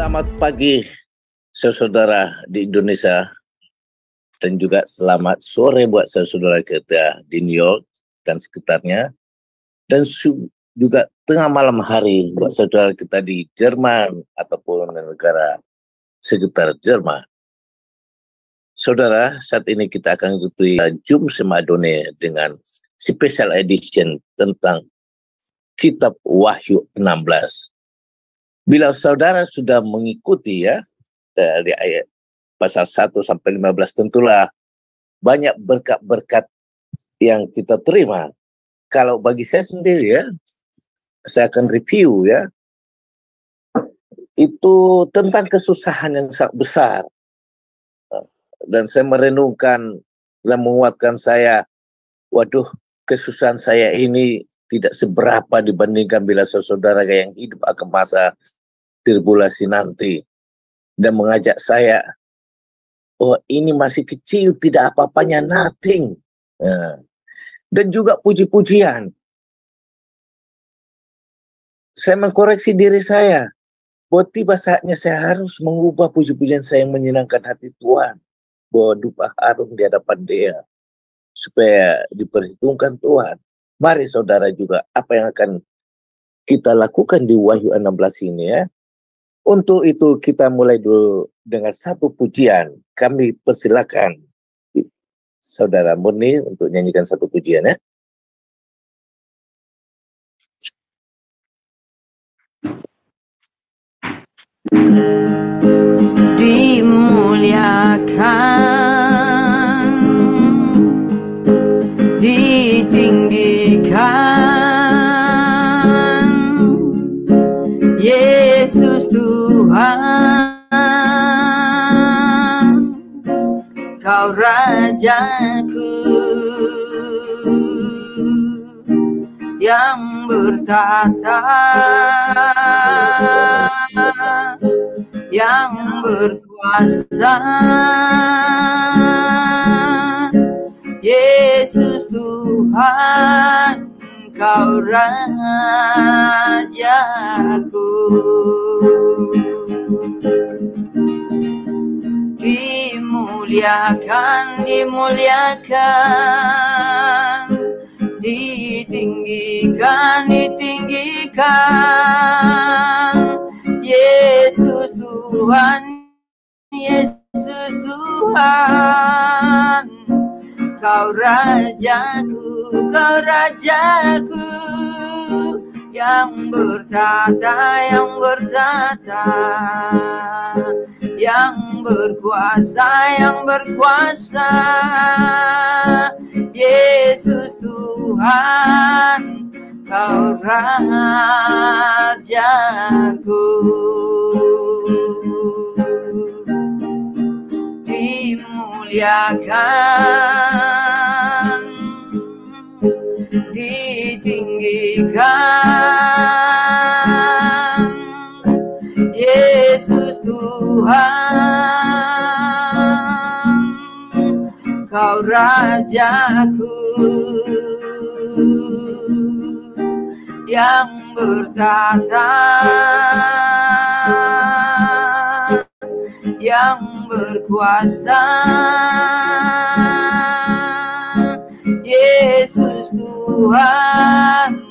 Selamat pagi saudara di Indonesia dan juga selamat sore buat saudara kita di New York dan sekitarnya, dan juga tengah malam hari buat saudara kita di Jerman ataupun negara sekitar Jerman. Saudara, saat ini kita akan ikuti Jum Semadone dengan special edition tentang Kitab Wahyu 16. Bila saudara sudah mengikuti ya dari ayat pasal 1 sampai 15, tentulah banyak berkat-berkat yang kita terima. Kalau bagi saya sendiri ya, saya akan review ya, itu tentang kesusahan yang sangat besar. Dan saya merenungkan dan menguatkan saya, waduh, kesusahan saya ini tidak seberapa dibandingkan bila saudara yang hidup akan masa tribulasi nanti. Dan mengajak saya, oh ini masih kecil, tidak apa-apanya, nothing. Dan juga puji-pujian. Saya mengkoreksi diri saya, bahwa tiba saatnya saya harus mengubah puji-pujian saya yang menyenangkan hati Tuhan. Bahwa dupa harum di hadapan Dia, supaya diperhitungkan Tuhan. Mari saudara juga apa yang akan kita lakukan di Wahyu 16 ini ya. Untuk itu kita mulai dulu dengan satu pujian. Kami persilakan saudara Murni untuk nyanyikan satu pujian ya. Dimuliakan, ditinggikan, Yesus Tuhan, Kau Rajaku yang bertata, yang berkuasa, Yesus Tuhan, Kau Rajaku. Dimuliakan, dimuliakan, ditinggikan, ditinggikan, Yesus Tuhan, Yesus Tuhan, Kau Rajaku, Kau Rajaku, yang bertata, yang bertata, yang berkuasa, yang berkuasa, Yesus Tuhan, Kau Rajaku. Dimuliakan, ditinggikan, Yesus Tuhan, Kau Rajaku, yang bertata, yang berkuasa, Yesus Tuhan,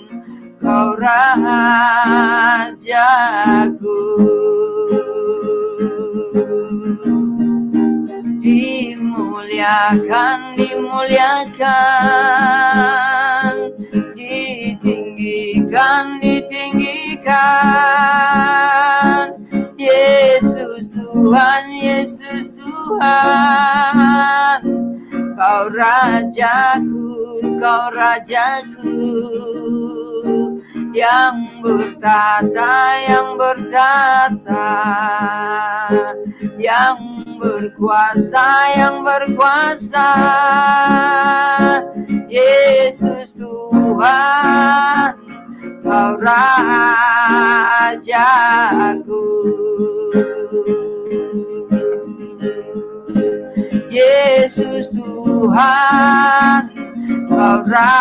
Kau Rajaku. Dimuliakan, dimuliakan, ditinggikan, ditinggikan, Yesus Tuhan, Yesus Tuhan, Kau Rajaku, Kau Rajaku, yang bertata, yang bertata, yang berkuasa, yang berkuasa, Yesus Tuhan, Kau Rajaku. Yesus Tuhan, Kau Rajaku.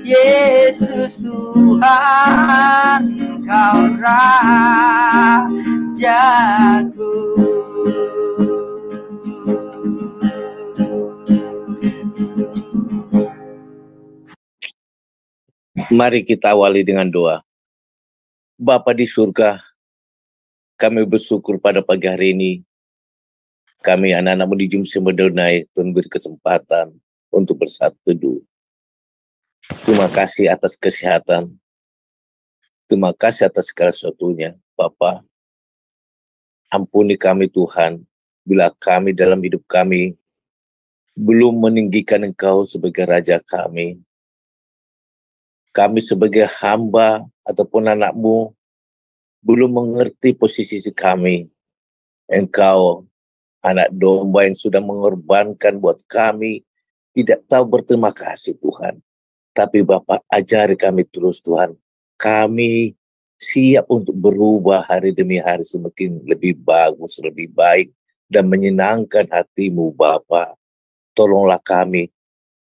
Yesus Tuhan, Kau Rajaku. Mari kita awali dengan doa. Bapa di surga, kami bersyukur pada pagi hari ini. Kami anak-anakmu di Jumse Medonai, Tuhan beri kesempatan untuk bersatu teduh. Terima kasih atas kesehatan. Terima kasih atas segala sesuatunya, Bapa. Ampuni kami Tuhan, bila kami dalam hidup kami belum meninggikan Engkau sebagai Raja kami. Kami sebagai hamba ataupun anak-Mu belum mengerti posisi kami. Engkau, anak domba yang sudah mengorbankan buat kami, tidak tahu berterima kasih Tuhan. Tapi Bapak ajari kami terus Tuhan. Kami siap untuk berubah hari demi hari semakin lebih bagus, lebih baik, dan menyenangkan hati-Mu Bapa. Tolonglah kami,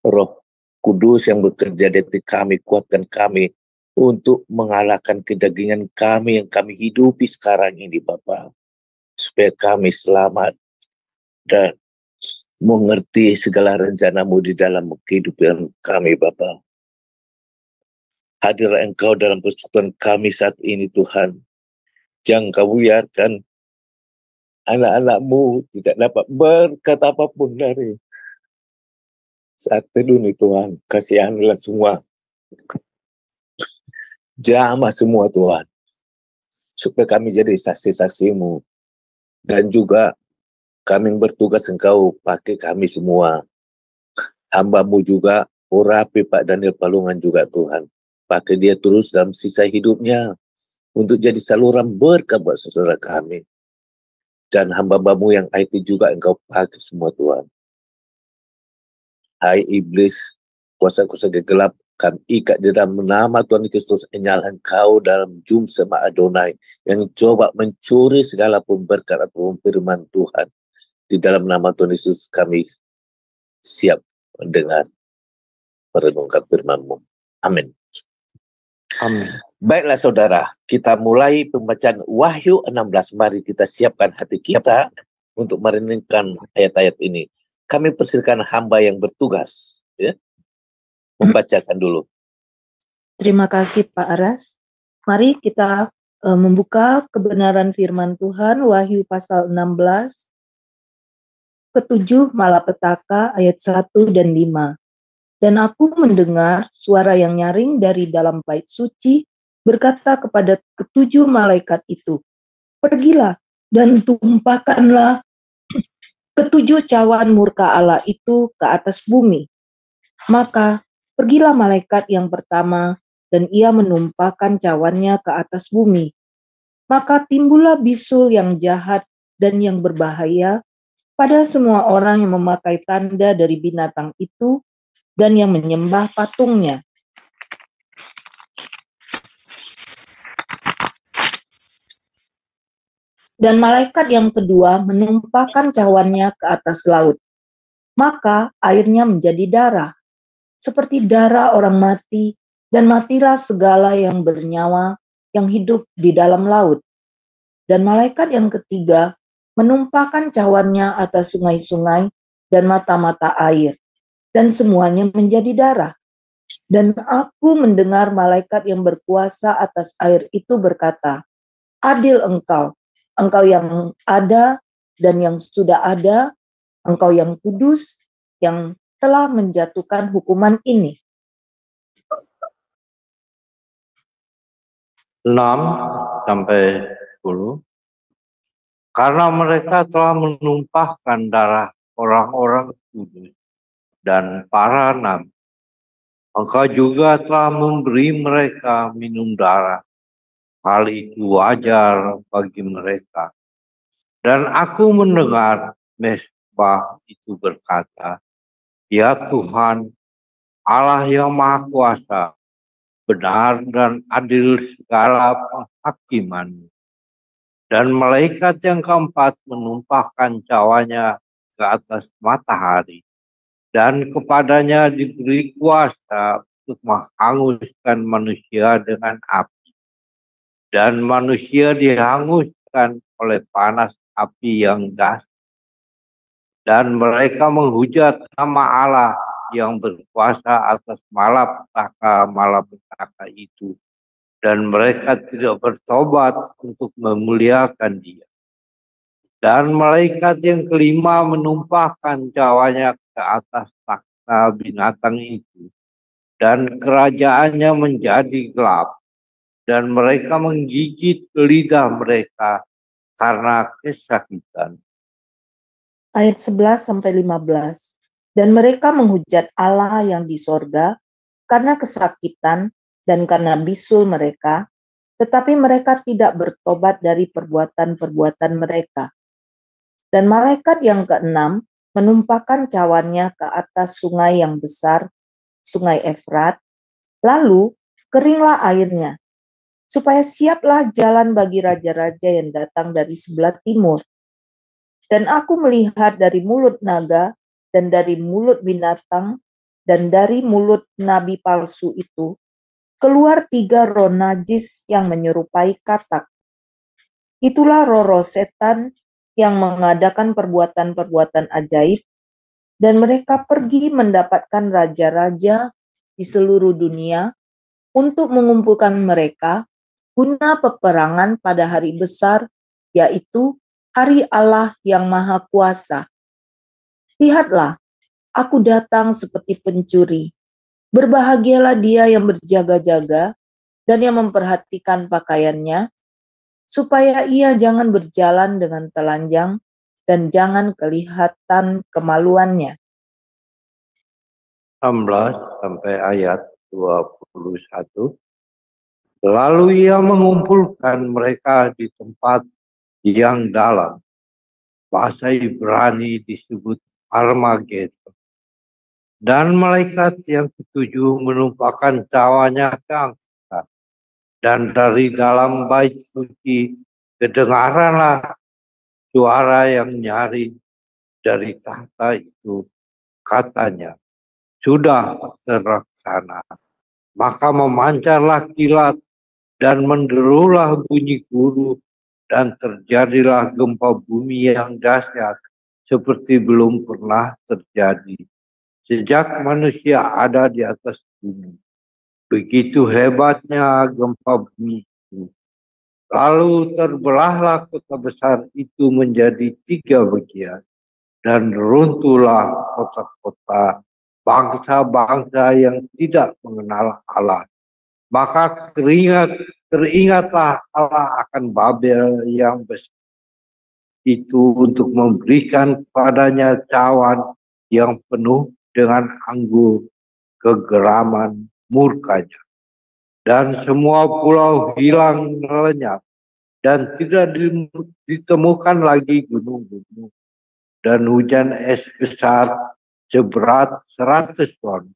Roh Kudus yang bekerja di hati kami, kuatkan kami untuk mengalahkan kedagingan kami yang kami hidupi sekarang ini Bapa. Supaya kami selamat dan mengerti segala rencana-Mu di dalam kehidupan kami Bapa. Hadirlah Engkau dalam persekutuan kami saat ini Tuhan. Jangan Kau biarkan anak-anak-Mu tidak dapat berkata apapun dari saat teduh ini Tuhan. Kasihanlah semua. Jamah semua Tuhan. Supaya kami jadi saksi-saksi-Mu. Dan juga kami yang bertugas Engkau pakai kami semua. Hamba-Mu juga, urapi Pak Daniel Palungan juga Tuhan. Pakai dia terus dalam sisa hidupnya. Untuk jadi saluran berkat buat saudara kami. Dan hamba-Mu yang IT juga Engkau pakai semua Tuhan. Hai iblis, kuasa-kuasa gelap, kami ikat di dalam nama Tuhan Kristus, enyal Engkau dalam Jumse Adonai yang coba mencuri segala berkat atau firman Tuhan. Di dalam nama Tuhan Yesus kami siap mendengar merenungkan firman-Mu. Amin. Amin. Baiklah saudara, kita mulai pembacaan Wahyu 16. Mari kita siapkan hati kita untuk merenungkan ayat-ayat ini. Kami persilakan hamba yang bertugas ya, membacakan dulu. Terima kasih Pak Aras. Mari kita membuka kebenaran firman Tuhan, Wahyu pasal 16, ke-7 malapetaka ayat 1 dan 5. Dan aku mendengar suara yang nyaring dari dalam bait suci berkata kepada ke-7 malaikat itu, pergilah dan tumpahkanlah ke-7 cawan murka Allah itu ke atas bumi. Maka pergilah malaikat yang pertama dan ia menumpahkan cawannya ke atas bumi. Maka timbullah bisul yang jahat dan yang berbahaya pada semua orang yang memakai tanda dari binatang itu dan yang menyembah patungnya. Dan malaikat yang kedua menumpahkan cawannya ke atas laut. Maka airnya menjadi darah, seperti darah orang mati, dan matilah segala yang bernyawa yang hidup di dalam laut. Dan malaikat yang ketiga menumpahkan cawannya atas sungai-sungai dan mata-mata air, dan semuanya menjadi darah. Dan aku mendengar malaikat yang berkuasa atas air itu berkata, adil engkau, engkau yang ada dan yang sudah ada, engkau yang kudus, yang telah menjatuhkan hukuman ini. 6 sampai 10. Karena mereka telah menumpahkan darah orang-orang kudus dan para nabi, engkau juga telah memberi mereka minum darah. Hal itu wajar bagi mereka. Dan aku mendengar mezbah itu berkata, ya Tuhan, Allah yang Maha Kuasa, benar dan adil segala penghakiman. Dan malaikat yang keempat menumpahkan cawannya ke atas matahari. Dan kepadanya diberi kuasa untuk menghanguskan manusia dengan api. Dan manusia dihanguskan oleh panas api yang dahsyat. Dan mereka menghujat nama Allah yang berkuasa atas malapetaka itu. Dan mereka tidak bertobat untuk memuliakan Dia. Dan malaikat yang kelima menumpahkan cawanya ke atas takhta binatang itu. Dan kerajaannya menjadi gelap. Dan mereka menggigit lidah mereka karena kesakitan. Ayat 11-15. Dan mereka menghujat Allah yang di sorga karena kesakitan dan karena bisul mereka, tetapi mereka tidak bertobat dari perbuatan-perbuatan mereka. Dan malaikat yang keenam menumpahkan cawannya ke atas sungai yang besar, sungai Efrat, lalu keringlah airnya, supaya siaplah jalan bagi raja-raja yang datang dari sebelah timur. Dan aku melihat dari mulut naga, dan dari mulut binatang, dan dari mulut nabi palsu itu, keluar 3 roh najis yang menyerupai katak. Itulah roh-roh setan yang mengadakan perbuatan-perbuatan ajaib, dan mereka pergi mendapatkan raja-raja di seluruh dunia untuk mengumpulkan mereka guna peperangan pada hari besar, yaitu hari Allah yang Maha Kuasa. Lihatlah, aku datang seperti pencuri. Berbahagialah dia yang berjaga-jaga dan yang memperhatikan pakaiannya, supaya ia jangan berjalan dengan telanjang dan jangan kelihatan kemaluannya. 16 sampai ayat 21. Lalu ia mengumpulkan mereka di tempat yang dalam. Bahasa Ibrani disebut Armageddon. Dan malaikat yang ketujuh menumpahkan cawanya ke angkasa. Dan dari dalam bait suci kedengaranlah suara yang nyaring dari tahta itu. Katanya, sudah terlaksana. Maka memancarlah kilat dan menderulah bunyi guru, dan terjadilah gempa bumi yang dahsyat seperti belum pernah terjadi sejak manusia ada di atas bumi. Begitu hebatnya gempa bumi itu. Lalu terbelahlah kota besar itu menjadi 3 bagian, dan runtuhlah kota-kota bangsa-bangsa yang tidak mengenal Allah. Maka teringatlah Allah akan Babel yang besar itu untuk memberikan kepadanya cawan yang penuh dengan anggur kegeraman murkanya. Dan semua pulau hilang lenyap dan tidak ditemukan lagi gunung-gunung. Dan hujan es besar seberat 100 ton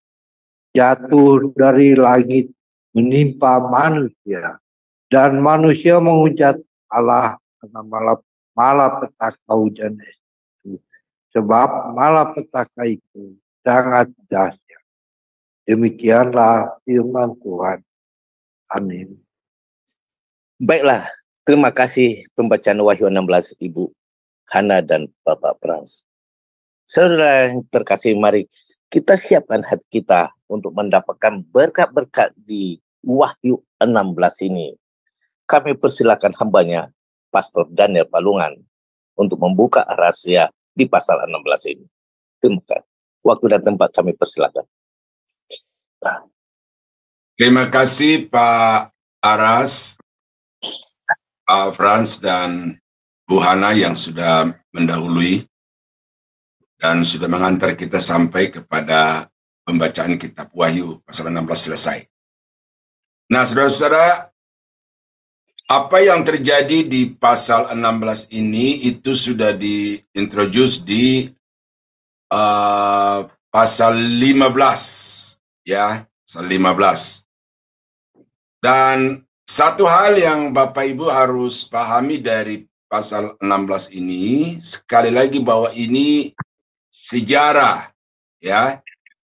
jatuh dari langit menimpa manusia, dan manusia menghujat Allah karena malapetaka hujan itu, sebab malapetaka itu sangat dahsyat. Demikianlah firman Tuhan. Amin. Baiklah, terima kasih pembacaan Wahyu 16 Ibu Hana dan Bapak Frans. Saudara yang terkasih, mari kita siapkan hati kita untuk mendapatkan berkat-berkat di Wahyu 16 ini. Kami persilakan hambanya, Pastor Daniel Palungan, untuk membuka rahasia di pasal 16 ini. Terima kasih. Waktu dan tempat kami persilakan. Terima kasih Pak Aras, Frans, dan Bu Hana yang sudah mendahului dan sudah mengantar kita sampai kepada pembacaan kitab Wahyu pasal 16 selesai. Nah, saudara-saudara, apa yang terjadi di pasal 16 ini itu sudah diintroduce di pasal 15, ya, pasal 15. Dan satu hal yang Bapak Ibu harus pahami dari pasal 16 ini, sekali lagi bahwa ini sejarah, ya,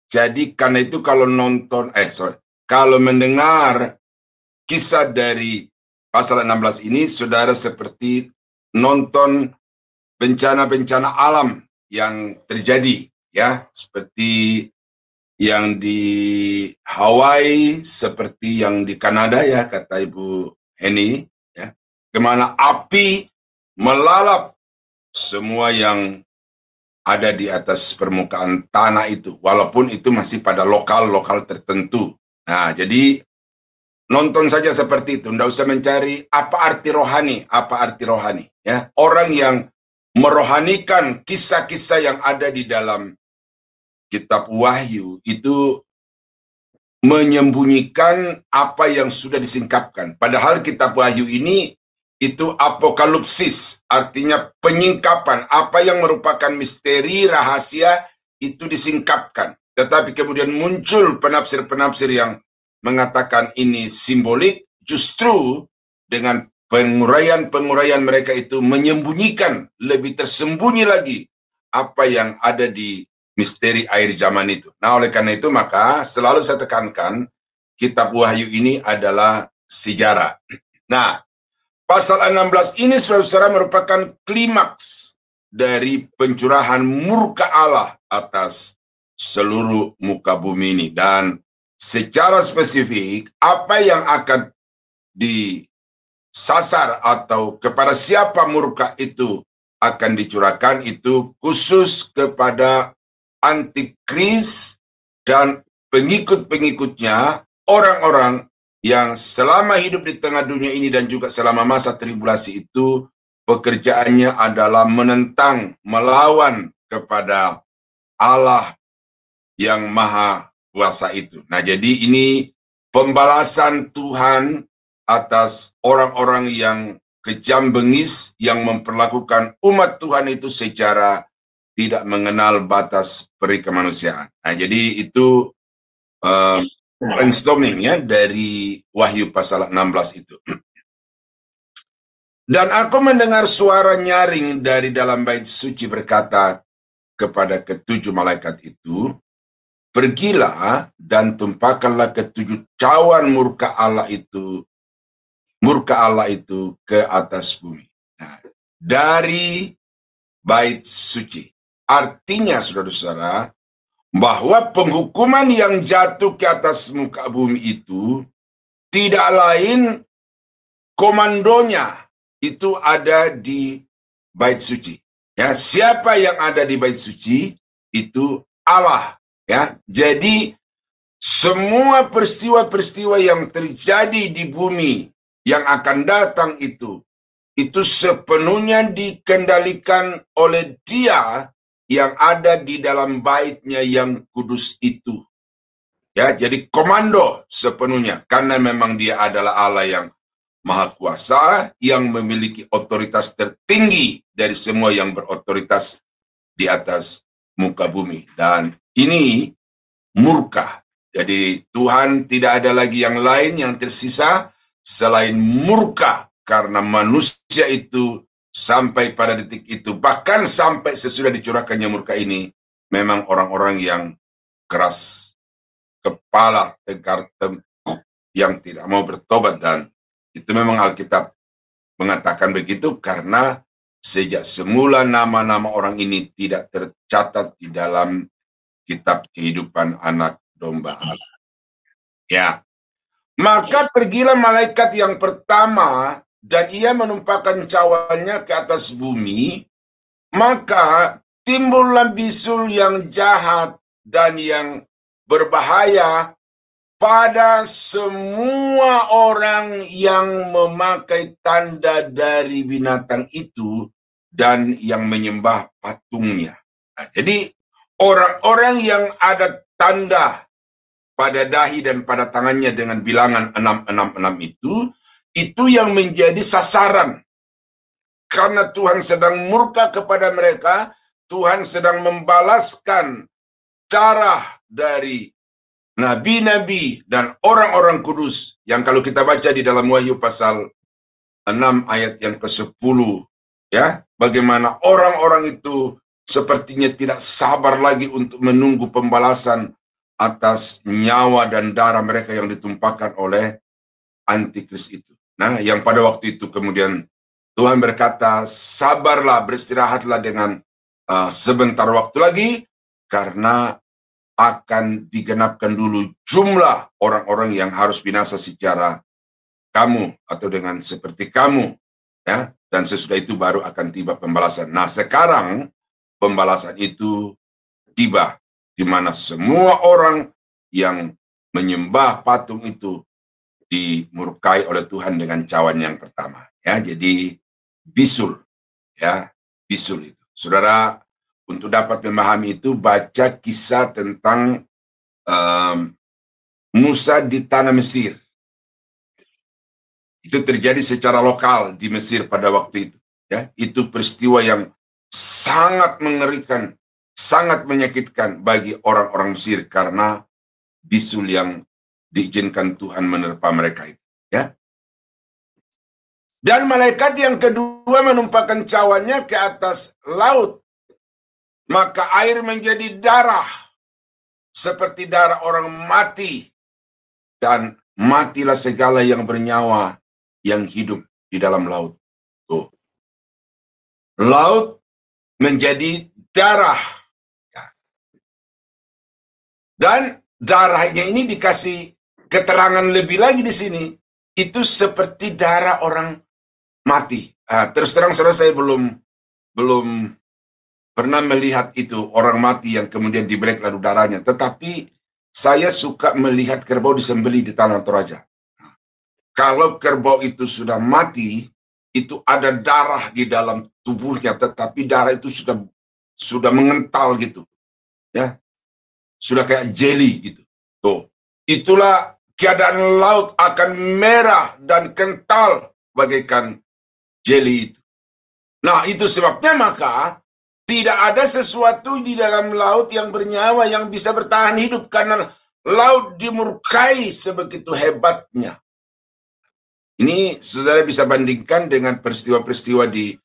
Jadi karena itu kalau kalau mendengar kisah dari pasal 16 ini, saudara seperti nonton bencana-bencana alam yang terjadi, ya, seperti yang di Hawaii, seperti yang di Kanada, ya, kata Ibu Heni, ya, kemana api melalap semua yang ada di atas permukaan tanah itu, walaupun itu masih pada lokal-lokal tertentu. Nah, jadi nonton saja seperti itu, tidak usah mencari apa arti rohani, ya. Orang yang merohanikan kisah-kisah yang ada di dalam kitab Wahyu itu menyembunyikan apa yang sudah disingkapkan. Padahal kitab Wahyu ini itu apokalipsis, artinya penyingkapan. Apa yang merupakan misteri, rahasia, itu disingkapkan. Tetapi kemudian muncul penafsir-penafsir yang mengatakan ini simbolik, justru dengan penguraian-penguraian mereka itu menyembunyikan, lebih tersembunyi lagi apa yang ada di misteri akhir zaman itu. Nah, oleh karena itu maka selalu saya tekankan kitab Wahyu ini adalah sejarah. Nah, pasal 16 ini saudara-saudara merupakan klimaks dari pencurahan murka Allah atas seluruh muka bumi ini. Dan secara spesifik apa yang akan disasar atau kepada siapa murka itu akan dicurahkan itu khusus kepada antikris dan pengikut-pengikutnya, orang-orang yang selama hidup di tengah dunia ini dan juga selama masa tribulasi itu pekerjaannya adalah menentang, melawan kepada Allah yang maha kuasa itu. Nah, jadi ini pembalasan Tuhan atas orang-orang yang kejam bengis yang memperlakukan umat Tuhan itu secara tidak mengenal batas peri kemanusiaan. Nah, jadi itu brainstorming, ya, dari Wahyu pasal 16 itu. Dan aku mendengar suara nyaring dari dalam bait suci berkata kepada ketujuh malaikat itu, pergilah dan tumpahkanlah ketujuh cawan murka Allah itu ke atas bumi. Nah, dari bait suci. Artinya, saudara-saudara, bahwa penghukuman yang jatuh ke atas muka bumi itu tidak lain komandonya itu ada di bait suci. Ya, siapa yang ada di bait suci itu Allah. Ya, jadi semua peristiwa-peristiwa yang terjadi di bumi yang akan datang itu sepenuhnya dikendalikan oleh Dia yang ada di dalam baitnya yang kudus itu. Ya, jadi komando sepenuhnya, karena memang Dia adalah Allah yang maha kuasa, yang memiliki otoritas tertinggi dari semua yang berotoritas di atas muka bumi. Dan ini murka. Jadi Tuhan tidak ada lagi yang lain yang tersisa selain murka, karena manusia itu sampai pada detik itu, bahkan sampai sesudah dicurahkannya murka ini, memang orang-orang yang keras kepala, tegar tengkuk, yang tidak mau bertobat. Dan itu memang Alkitab mengatakan begitu, karena sejak semula nama-nama orang ini tidak tercatat di dalam kitab kehidupan anak domba Allah. Ya, maka pergilah malaikat yang pertama dan ia menumpahkan cawannya ke atas bumi, maka timbullah bisul yang jahat dan yang berbahaya pada semua orang yang memakai tanda dari binatang itu dan yang menyembah patungnya. Nah, jadi orang-orang yang ada tanda pada dahi dan pada tangannya dengan bilangan 666 itu yang menjadi sasaran. Karena Tuhan sedang murka kepada mereka, Tuhan sedang membalaskan darah dari nabi-nabi dan orang-orang kudus yang kalau kita baca di dalam Wahyu pasal 6 ayat yang ke-10, ya, bagaimana orang-orang itu sepertinya tidak sabar lagi untuk menunggu pembalasan atas nyawa dan darah mereka yang ditumpahkan oleh antikris itu. Nah, yang pada waktu itu kemudian Tuhan berkata, sabarlah, beristirahatlah dengan sebentar waktu lagi, karena akan digenapkan dulu jumlah orang-orang yang harus binasa secara kamu atau dengan seperti kamu, ya. Dan sesudah itu baru akan tiba pembalasan. Nah, sekarang pembalasan itu tiba, di mana semua orang yang menyembah patung itu dimurkai oleh Tuhan dengan cawan yang pertama. Ya, jadi bisul, ya, bisul itu. Saudara, untuk dapat memahami itu, baca kisah tentang Musa di tanah Mesir. Itu terjadi secara lokal di Mesir pada waktu itu. Ya, itu peristiwa yang sangat mengerikan, sangat menyakitkan bagi orang-orang Mesir karena bisul yang diizinkan Tuhan menerpa mereka itu. Ya. Dan malaikat yang kedua menumpahkan cawannya ke atas laut. Maka air menjadi darah, seperti darah orang mati. Dan matilah segala yang bernyawa yang hidup di dalam laut. Tuh. Laut menjadi darah. Ya. Dan darahnya ini dikasih keterangan lebih lagi di sini. Itu seperti darah orang mati. Terus terang saudara, saya belum pernah melihat itu orang mati yang kemudian dibelek lalu darahnya. Tetapi saya suka melihat kerbau disembelih di Tanah Toraja. Kalau kerbau itu sudah mati, itu ada darah di dalam tubuhnya, tetapi darah itu sudah mengental gitu, ya, sudah kayak jelly gitu. Tuh, itulah keadaan laut, akan merah dan kental bagaikan jelly itu. Nah, itu sebabnya maka tidak ada sesuatu di dalam laut yang bernyawa yang bisa bertahan hidup karena laut dimurkai sebegitu hebatnya. Ini saudara bisa bandingkan dengan peristiwa-peristiwa di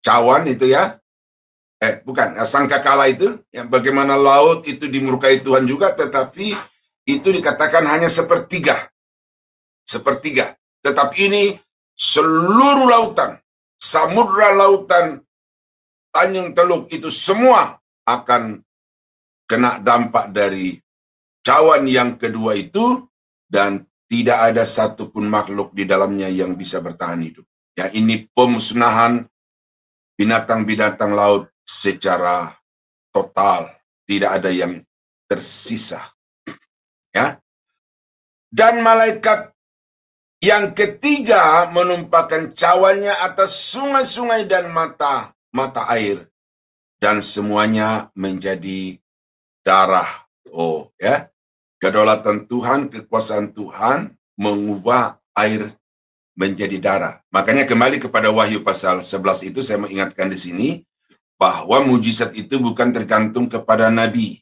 cawan itu, ya. Bukan, sangkakala itu, ya, bagaimana laut itu dimurkai Tuhan juga, tetapi itu dikatakan hanya sepertiga. Sepertiga. Tetapi ini seluruh lautan, samudra lautan, Tanjung Teluk, itu semua akan kena dampak dari cawan yang kedua itu, dan tidak ada satupun makhluk di dalamnya yang bisa bertahan hidup. Ya, ini pemusnahan binatang-binatang laut secara total. Tidak ada yang tersisa. Ya. Dan malaikat yang ketiga menumpahkan cawannya atas sungai-sungai dan mata air. Dan semuanya menjadi darah. Oh, ya. Kedaulatan Tuhan, kekuasaan Tuhan mengubah air menjadi darah. Makanya kembali kepada Wahyu pasal 11 itu, saya mengingatkan di sini bahwa mujizat itu bukan tergantung kepada nabi,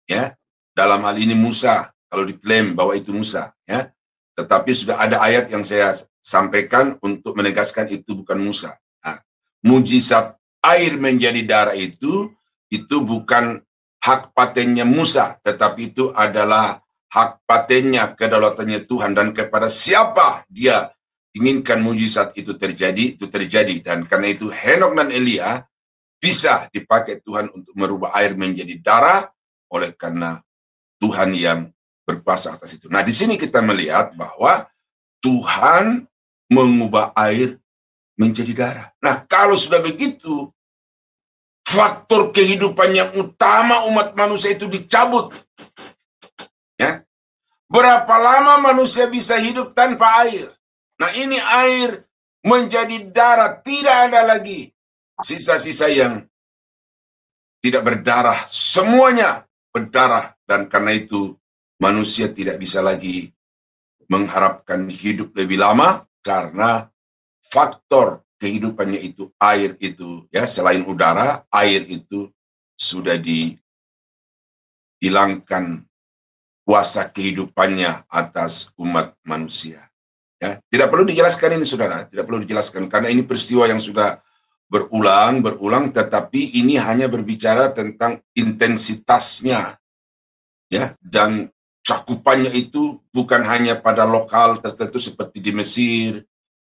ya. Dalam hal ini Musa, kalau diklaim bahwa itu Musa, ya. Tetapi sudah ada ayat yang saya sampaikan untuk menegaskan itu bukan Musa. Nah, mujizat air menjadi darah itu bukan hak patennya Musa, tetapi itu adalah hak patennya, kedaulatannya Tuhan, dan kepada siapa dia inginkan mujizat itu terjadi, itu terjadi. Dan karena itu Henok dan Elia bisa dipakai Tuhan untuk merubah air menjadi darah, oleh karena Tuhan yang berkuasa atas itu. Nah, di sini kita melihat bahwa Tuhan mengubah air menjadi darah. Nah, kalau sudah begitu, faktor kehidupan yang utama umat manusia itu dicabut. Ya. Berapa lama manusia bisa hidup tanpa air? Nah, ini air menjadi darah, tidak ada lagi sisa-sisa yang tidak berdarah, semuanya berdarah, dan karena itu manusia tidak bisa lagi mengharapkan hidup lebih lama karena faktor kehidupannya itu air itu, ya, selain udara, air itu sudah dihilangkan kuasa kehidupannya atas umat manusia. Ya, tidak perlu dijelaskan ini, saudara, tidak perlu dijelaskan karena ini peristiwa yang sudah berulang, tetapi ini hanya berbicara tentang intensitasnya. ya, dan cakupannya itu bukan hanya pada lokal tertentu seperti di Mesir,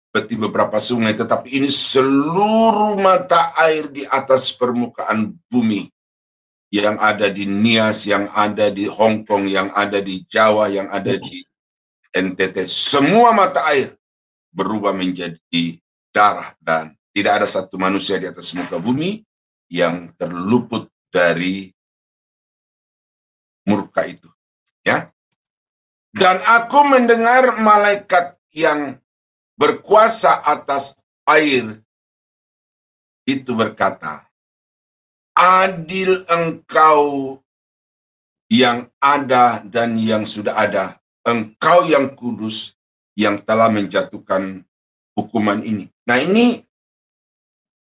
seperti beberapa sungai, tetapi ini seluruh mata air di atas permukaan bumi, yang ada di Nias, yang ada di Hong Kong, yang ada di Jawa, yang ada di NTT, semua mata air berubah menjadi darah, dan tidak ada satu manusia di atas muka bumi yang terluput dari murka itu, ya. Dan aku mendengar malaikat yang berkuasa atas air itu berkata, adil engkau yang ada dan yang sudah ada, engkau yang kudus, yang telah menjatuhkan hukuman ini. Nah, ini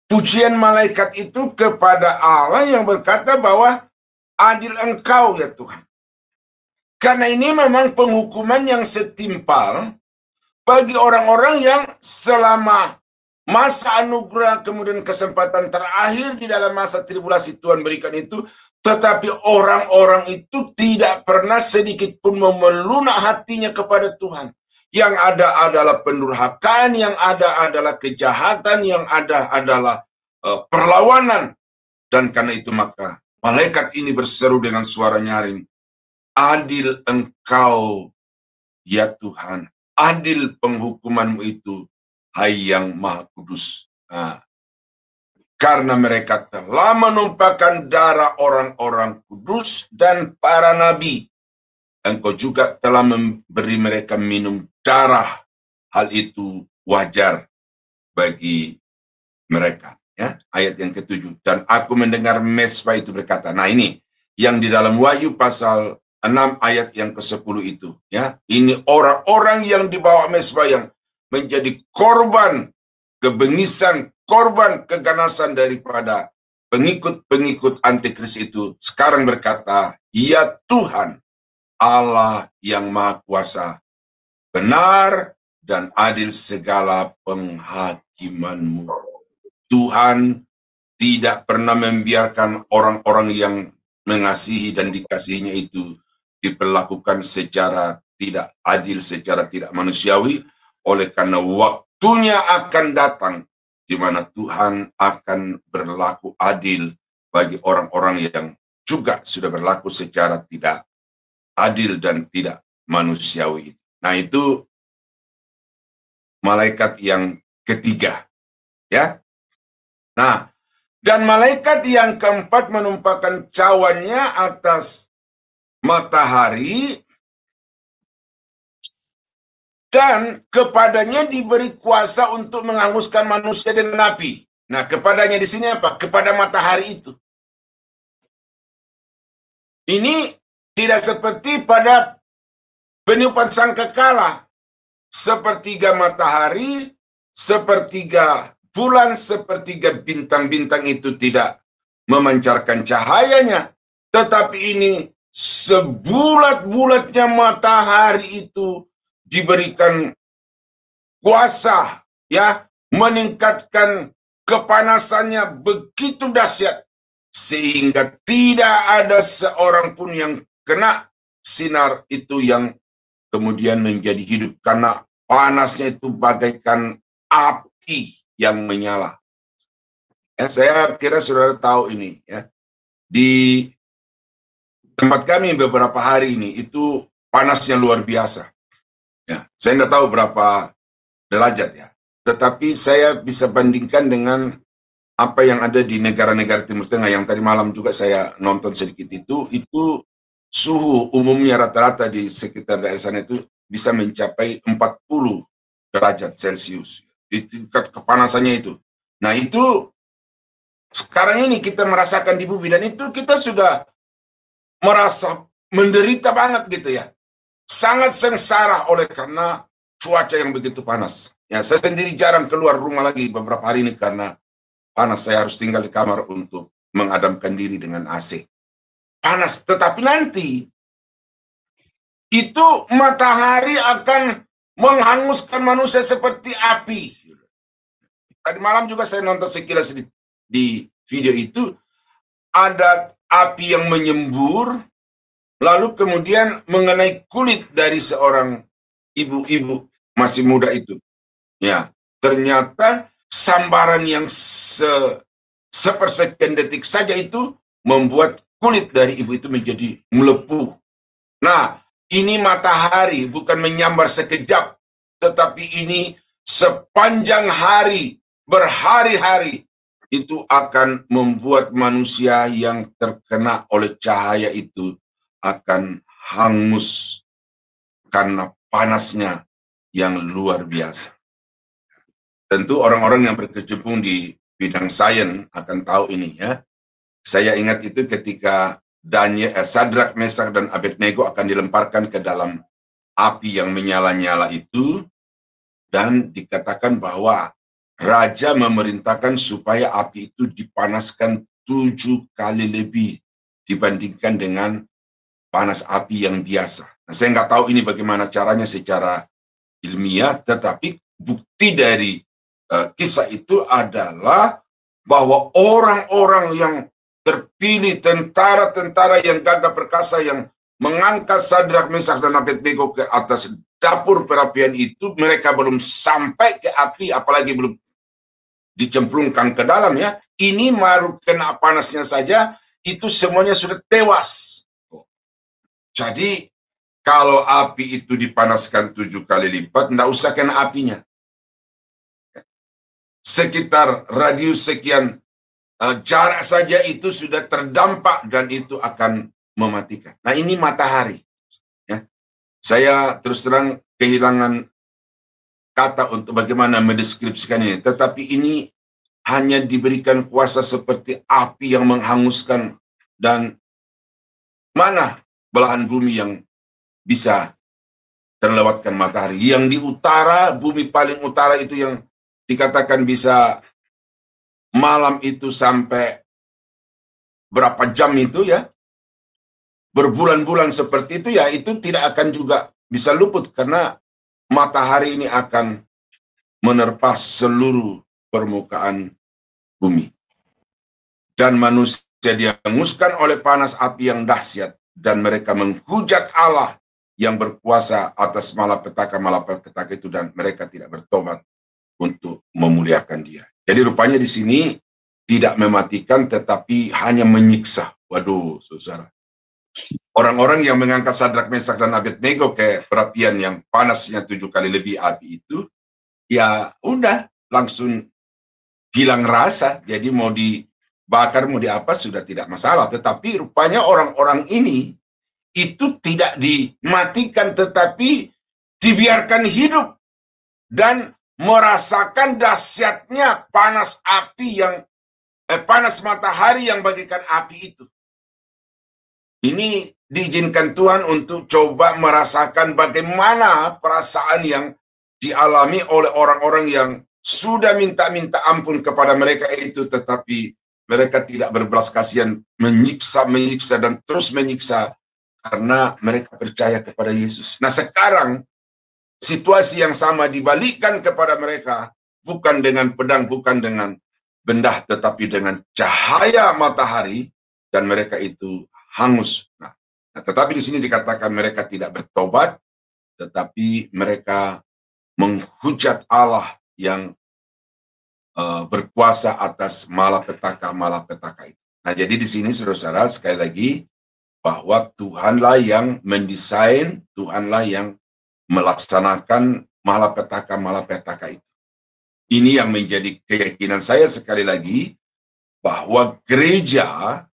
pujian malaikat itu kepada Allah yang berkata bahwa adil engkau ya Tuhan. Karena ini memang penghukuman yang setimpal bagi orang-orang yang selama masa anugerah kemudian kesempatan terakhir di dalam masa tribulasi Tuhan berikan itu, tetapi orang-orang itu tidak pernah sedikit pun memelunak hatinya kepada Tuhan. Yang ada adalah pendurhakaan, yang ada adalah kejahatan, yang ada adalah perlawanan. Dan karena itu maka malaikat ini berseru dengan suara nyaring, adil engkau ya Tuhan, adil penghukumanmu itu, hai yang maha kudus. Nah, karena mereka telah menumpahkan darah orang-orang kudus dan para nabi, engkau juga telah memberi mereka minum darah. Hal itu wajar bagi mereka. Ya, ayat yang ke-7. Dan aku mendengar mesbah itu berkata. Nah, ini yang di dalam Wahyu pasal 6 ayat yang ke-10 itu. Ya, ini orang-orang yang dibawa mesbah yang menjadi korban kebengisan, korban keganasan daripada pengikut-pengikut antikris itu. Sekarang berkata, ya Tuhan, Allah yang Maha Kuasa, benar dan adil segala penghakimanmu. Tuhan tidak pernah membiarkan orang-orang yang mengasihi dan dikasihinya itu diperlakukan secara tidak adil, secara tidak manusiawi, oleh karena waktunya akan datang di mana Tuhan akan berlaku adil bagi orang-orang yang juga sudah berlaku secara tidak adil dan tidak manusiawi. Nah, itu malaikat yang ketiga, ya. Nah, dan malaikat yang keempat menumpahkan cawannya atas matahari, dan kepadanya diberi kuasa untuk menghanguskan manusia dengan api. Nah, kepadanya di sini apa? Kepada matahari itu. Ini tidak seperti pada peniupan sangkakala. Sepertiga matahari, sepertiga bulan, sepertiga bintang-bintang itu tidak memancarkan cahayanya. Tetapi ini sebulat-bulatnya matahari itu diberikan kuasa, ya, meningkatkan kepanasannya begitu dahsyat sehingga tidak ada seorang pun yang kena sinar itu yang kemudian menjadi hidup, karena panasnya itu bagaikan api yang menyala. Ya, saya kira saudara tahu ini, ya. Di tempat kami beberapa hari ini itu panasnya luar biasa. Ya, saya tidak tahu berapa derajat ya, tetapi saya bisa bandingkan dengan apa yang ada di negara-negara Timur Tengah yang tadi malam juga saya nonton sedikit itu suhu umumnya rata-rata di sekitar daerah sana itu bisa mencapai 40 derajat Celcius. Di tingkat kepanasannya itu. Nah, itu sekarang ini kita merasakan di bumi, dan itu kita sudah merasa menderita banget gitu ya. Sangat sengsara oleh karena cuaca yang begitu panas. Ya, saya sendiri jarang keluar rumah lagi beberapa hari ini karena panas. Saya harus tinggal di kamar untuk mengadamkan diri dengan AC. Panas, tetapi nanti itu matahari akan menghanguskan manusia seperti api. Tadi malam juga saya nonton sekilas di video itu, ada api yang menyembur, Lalu kemudian mengenai kulit dari seorang ibu-ibu masih muda itu. Ya, ternyata sambaran yang sepersekian detik saja itu membuat kulit dari ibu itu menjadi melepuh. Nah, ini matahari bukan menyambar sekejap, tetapi ini sepanjang hari, berhari-hari, itu akan membuat manusia yang terkena oleh cahaya itu akan hangus karena panasnya yang luar biasa. Tentu orang-orang yang berkecimpung di bidang sains akan tahu ini ya. Saya ingat itu ketika Sadrak, Mesak, dan Abednego akan dilemparkan ke dalam api yang menyala-nyala itu, dan dikatakan bahwa Raja memerintahkan supaya api itu dipanaskan 7 kali lebih dibandingkan dengan panas api yang biasa. Nah, saya nggak tahu ini bagaimana caranya secara ilmiah, tetapi bukti dari kisah itu adalah bahwa orang-orang yang terpilih, tentara-tentara yang gagah perkasa yang mengangkat Sadrak, Mesak, dan Abednego ke atas dapur perapian itu, mereka belum sampai ke api, apalagi belum dicemplungkan ke dalam ya. Ini baru kena panasnya saja, itu semuanya sudah tewas. Jadi kalau api itu dipanaskan 7 kali lipat, tidak usah kena apinya. Sekitar radius sekian jarak saja itu sudah terdampak dan itu akan mematikan. Nah, ini matahari. Ya. Saya terus terang kehilangan kata untuk bagaimana mendeskripsikan ini. Tetapi ini hanya diberikan kuasa seperti api yang menghanguskan, dan mana belahan bumi yang bisa terlewatkan matahari. Yang di utara, bumi paling utara itu yang dikatakan bisa malam itu sampai berapa jam itu ya, berbulan-bulan seperti itu ya, itu tidak akan juga bisa luput karena matahari ini akan menerpa seluruh permukaan bumi. Dan manusia dihanguskan oleh panas api yang dahsyat, dan mereka menghujat Allah yang berkuasa atas malapetaka itu, dan mereka tidak bertobat untuk memuliakan Dia. Jadi rupanya di sini tidak mematikan tetapi hanya menyiksa. Waduh, saudara. Orang-orang yang mengangkat Sadrak, Mesak, dan Abednego ke perapian yang panasnya 7 kali lebih api itu, ya udah langsung hilang rasa. Jadi mau dibakar, mau diapa sudah tidak masalah. Tetapi rupanya orang-orang ini itu tidak dimatikan tetapi dibiarkan hidup dan merasakan dahsyatnya panas api yang panas matahari yang bagaikan api itu. Ini diizinkan Tuhan untuk coba merasakan bagaimana perasaan yang dialami oleh orang-orang yang sudah minta ampun kepada mereka itu, tetapi mereka tidak berbelas kasihan, menyiksa dan terus menyiksa karena mereka percaya kepada Yesus. Nah, sekarang situasi yang sama dibalikkan kepada mereka, bukan dengan pedang, bukan dengan benda, tetapi dengan cahaya matahari, dan mereka itu hangus. Nah, tetapi di sini dikatakan mereka tidak bertobat, tetapi mereka menghujat Allah yang berkuasa atas malapetaka itu. Nah, jadi di sini saudara-saudara, sekali lagi, bahwa Tuhanlah yang mendesain, Tuhanlah yang melaksanakan malapetaka itu. Ini yang menjadi keyakinan saya sekali lagi, bahwa gereja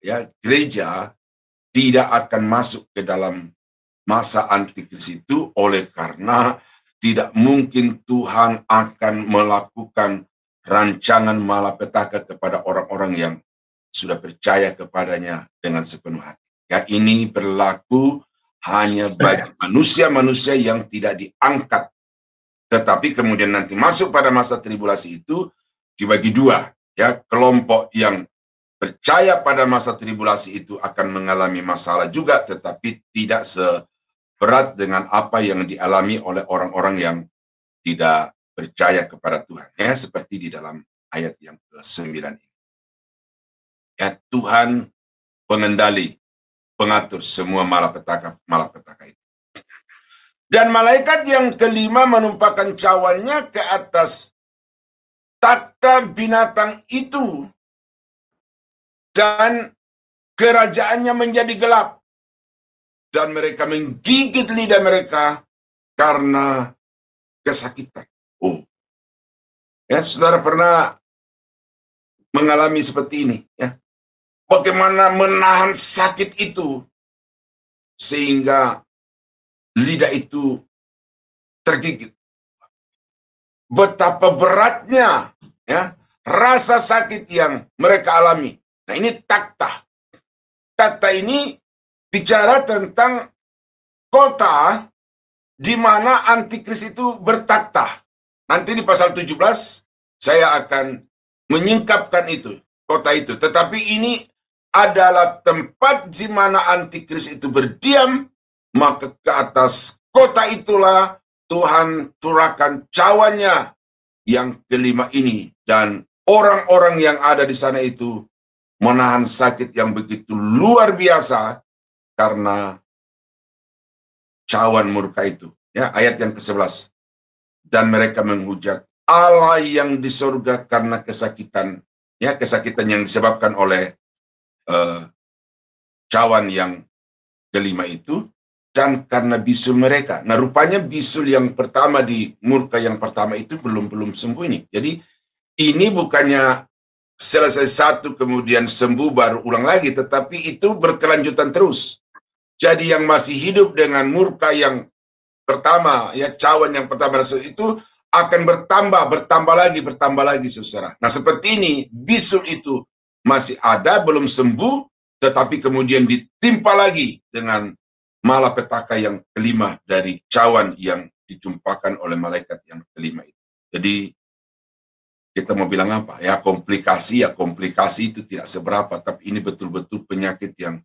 tidak akan masuk ke dalam masa antikris itu, oleh karena tidak mungkin Tuhan akan melakukan rancangan malapetaka kepada orang-orang yang sudah percaya kepadanya dengan sepenuh hati. Ya, ini berlaku hanya bagi manusia-manusia yang tidak diangkat. Tetapi kemudian nanti masuk pada masa tribulasi itu dibagi dua. Ya, kelompok yang percaya pada masa tribulasi itu akan mengalami masalah juga, tetapi tidak seberat dengan apa yang dialami oleh orang-orang yang tidak percaya kepada Tuhan. Ya, seperti di dalam ayat yang ke-9 ini. Ya, Tuhan pengendali pengatur semua malapetaka itu. Dan malaikat yang kelima menumpahkan cawannya ke atas takhta binatang itu, dan kerajaannya menjadi gelap, dan mereka menggigit lidah mereka karena kesakitan. Oh, ya, saudara pernah mengalami seperti ini, ya? Bagaimana menahan sakit itu sehingga lidah itu tergigit. Betapa beratnya, ya, rasa sakit yang mereka alami. Nah, ini takhta. Takhta ini bicara tentang kota di mana antikris itu bertakhta. Nanti di pasal 17 saya akan menyingkapkan itu, kota itu. Tetapi ini adalah tempat di mana antikris itu berdiam, maka ke atas kota itulah Tuhan curahkan cawannya yang kelima ini, dan orang-orang yang ada di sana itu menahan sakit yang begitu luar biasa karena cawan murka itu. Ya, ayat yang ke-11. Dan mereka menghujat Allah yang di surga karena kesakitan, ya, kesakitan yang disebabkan oleh cawan yang kelima itu, dan karena bisul mereka. Nah, rupanya bisul yang pertama di murka yang pertama itu belum sembuh ini. Jadi ini bukannya selesai satu kemudian sembuh baru ulang lagi, tetapi itu berkelanjutan terus. Jadi yang masih hidup dengan murka yang pertama, ya, cawan yang pertama itu akan bertambah lagi, saudara. Nah, seperti ini, bisul itu masih ada, belum sembuh, tetapi kemudian ditimpa lagi dengan malapetaka yang kelima dari cawan yang dijumpakan oleh malaikat yang kelima itu. Jadi kita mau bilang apa? Ya, komplikasi itu tidak seberapa, tapi ini betul-betul penyakit yang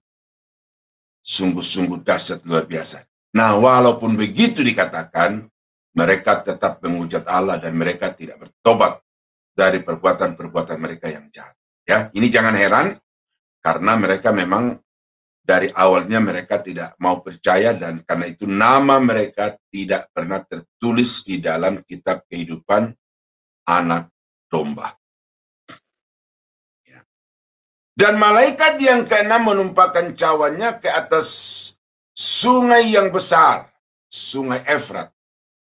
sungguh-sungguh dahsyat luar biasa. Nah, walaupun begitu dikatakan, mereka tetap menghujat Allah dan mereka tidak bertobat dari perbuatan-perbuatan mereka yang jahat. Ya, ini jangan heran, karena mereka memang dari awalnya mereka tidak mau percaya, dan karena itu nama mereka tidak pernah tertulis di dalam kitab kehidupan anak domba. Ya. Dan malaikat yang keenam menumpahkan cawannya ke atas sungai yang besar, sungai Efrat.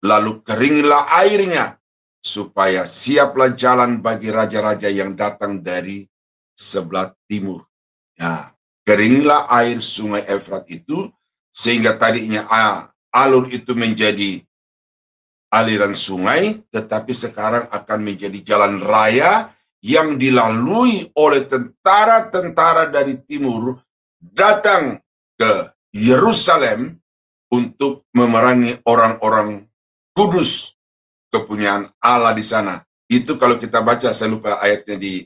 Lalu keringlah airnya, supaya siaplah jalan bagi raja-raja yang datang dari sebelah timur. Ya, keringlah air sungai Efrat itu, sehingga tadinya alur itu menjadi aliran sungai, tetapi sekarang akan menjadi jalan raya yang dilalui oleh tentara-tentara dari timur datang ke Yerusalem untuk memerangi orang-orang kudus kepunyaan Allah di sana. Itu kalau kita baca, saya lupa ayatnya di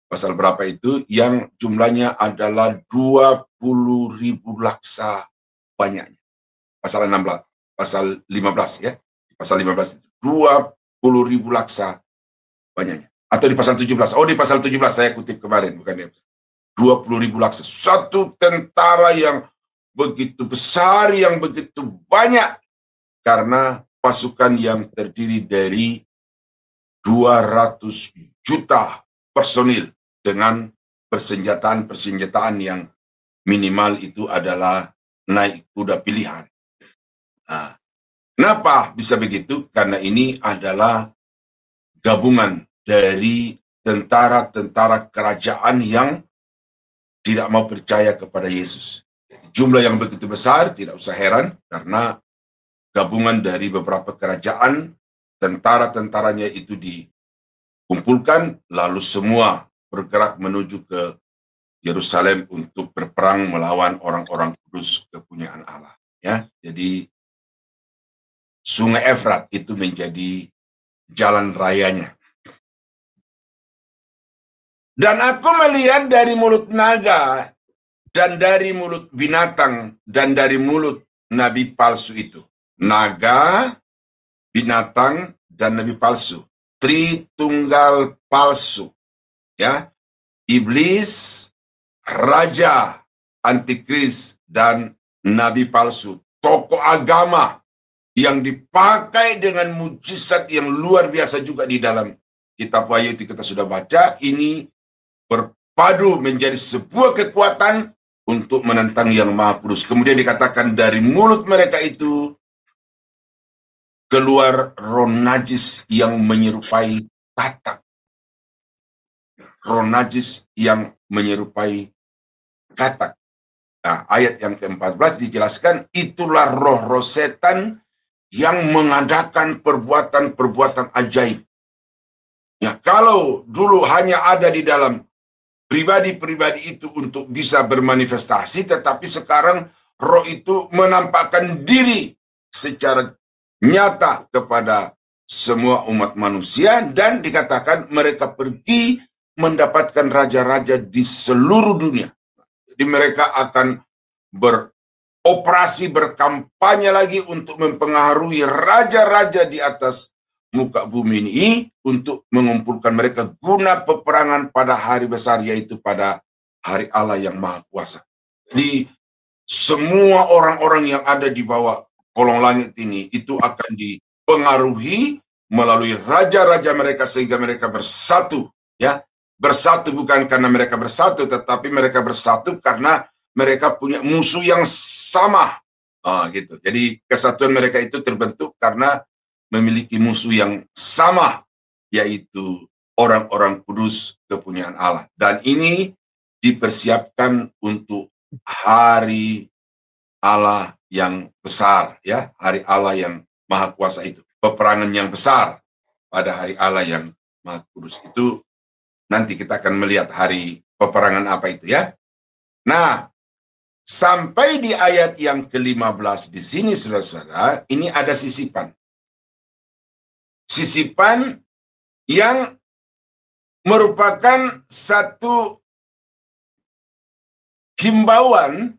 pasal berapa itu, yang jumlahnya adalah 20.000 laksa banyaknya. Pasal 16, pasal 15 ya. Pasal 15 itu 20.000 laksa banyaknya. Atau di pasal 17. Oh, di pasal 17 saya kutip kemarin, bukan di 20.000 laksa. Satu tentara yang begitu besar, yang begitu banyak, karena pasukan yang terdiri dari 200 juta personil dengan persenjataan yang minimal itu adalah naik kuda pilihan. Nah, kenapa bisa begitu? Karena ini adalah gabungan dari tentara-tentara kerajaan yang tidak mau percaya kepada Yesus. Jumlah yang begitu besar, tidak usah heran, karena gabungan dari beberapa kerajaan, tentara-tentaranya itu dikumpulkan, lalu semua bergerak menuju ke Yerusalem untuk berperang melawan orang-orang kudus kepunyaan Allah. Ya, jadi Sungai Efrat itu menjadi jalan rayanya. Dan aku melihat dari mulut naga, dan dari mulut binatang, dan dari mulut nabi palsu itu. Naga, binatang, dan nabi palsu. Tritunggal palsu. Ya, iblis, raja antikris dan nabi palsu, tokoh agama yang dipakai dengan mujizat yang luar biasa juga di dalam kitab Wahyu itu kita sudah baca. Ini berpadu menjadi sebuah kekuatan untuk menentang yang Maha Kudus. Kemudian dikatakan dari mulut mereka itu keluar roh najis yang menyerupai katak. Roh najis yang menyerupai katak. Nah, ayat yang ke-14 dijelaskan, itulah roh-roh setan yang mengadakan perbuatan-perbuatan ajaib. Ya, kalau dulu hanya ada di dalam pribadi-pribadi itu untuk bisa bermanifestasi, tetapi sekarang roh itu menampakkan diri secara nyata kepada semua umat manusia, dan dikatakan mereka pergi mendapatkan raja-raja di seluruh dunia. Jadi mereka akan beroperasi, berkampanye lagi untuk mempengaruhi raja-raja di atas muka bumi ini untuk mengumpulkan mereka guna peperangan pada hari besar, yaitu pada hari Allah yang Maha Kuasa. Jadi semua orang-orang yang ada di bawah kolong langit ini itu akan dipengaruhi melalui raja-raja mereka sehingga mereka bersatu, ya. Bersatu bukan karena mereka bersatu, tetapi mereka bersatu karena mereka punya musuh yang sama. Gitu. Jadi kesatuan mereka itu terbentuk karena memiliki musuh yang sama, yaitu orang-orang kudus kepunyaan Allah. Dan ini dipersiapkan untuk hari Allah yang besar, ya, hari Allah yang Maha Kuasa itu. Peperangan yang besar pada hari Allah yang Maha Kudus itu. Nanti kita akan melihat hari peperangan apa itu, ya. Nah, sampai di ayat yang ke-15 di sini, saudara-saudara, ini ada sisipan. Sisipan yang merupakan satu himbauan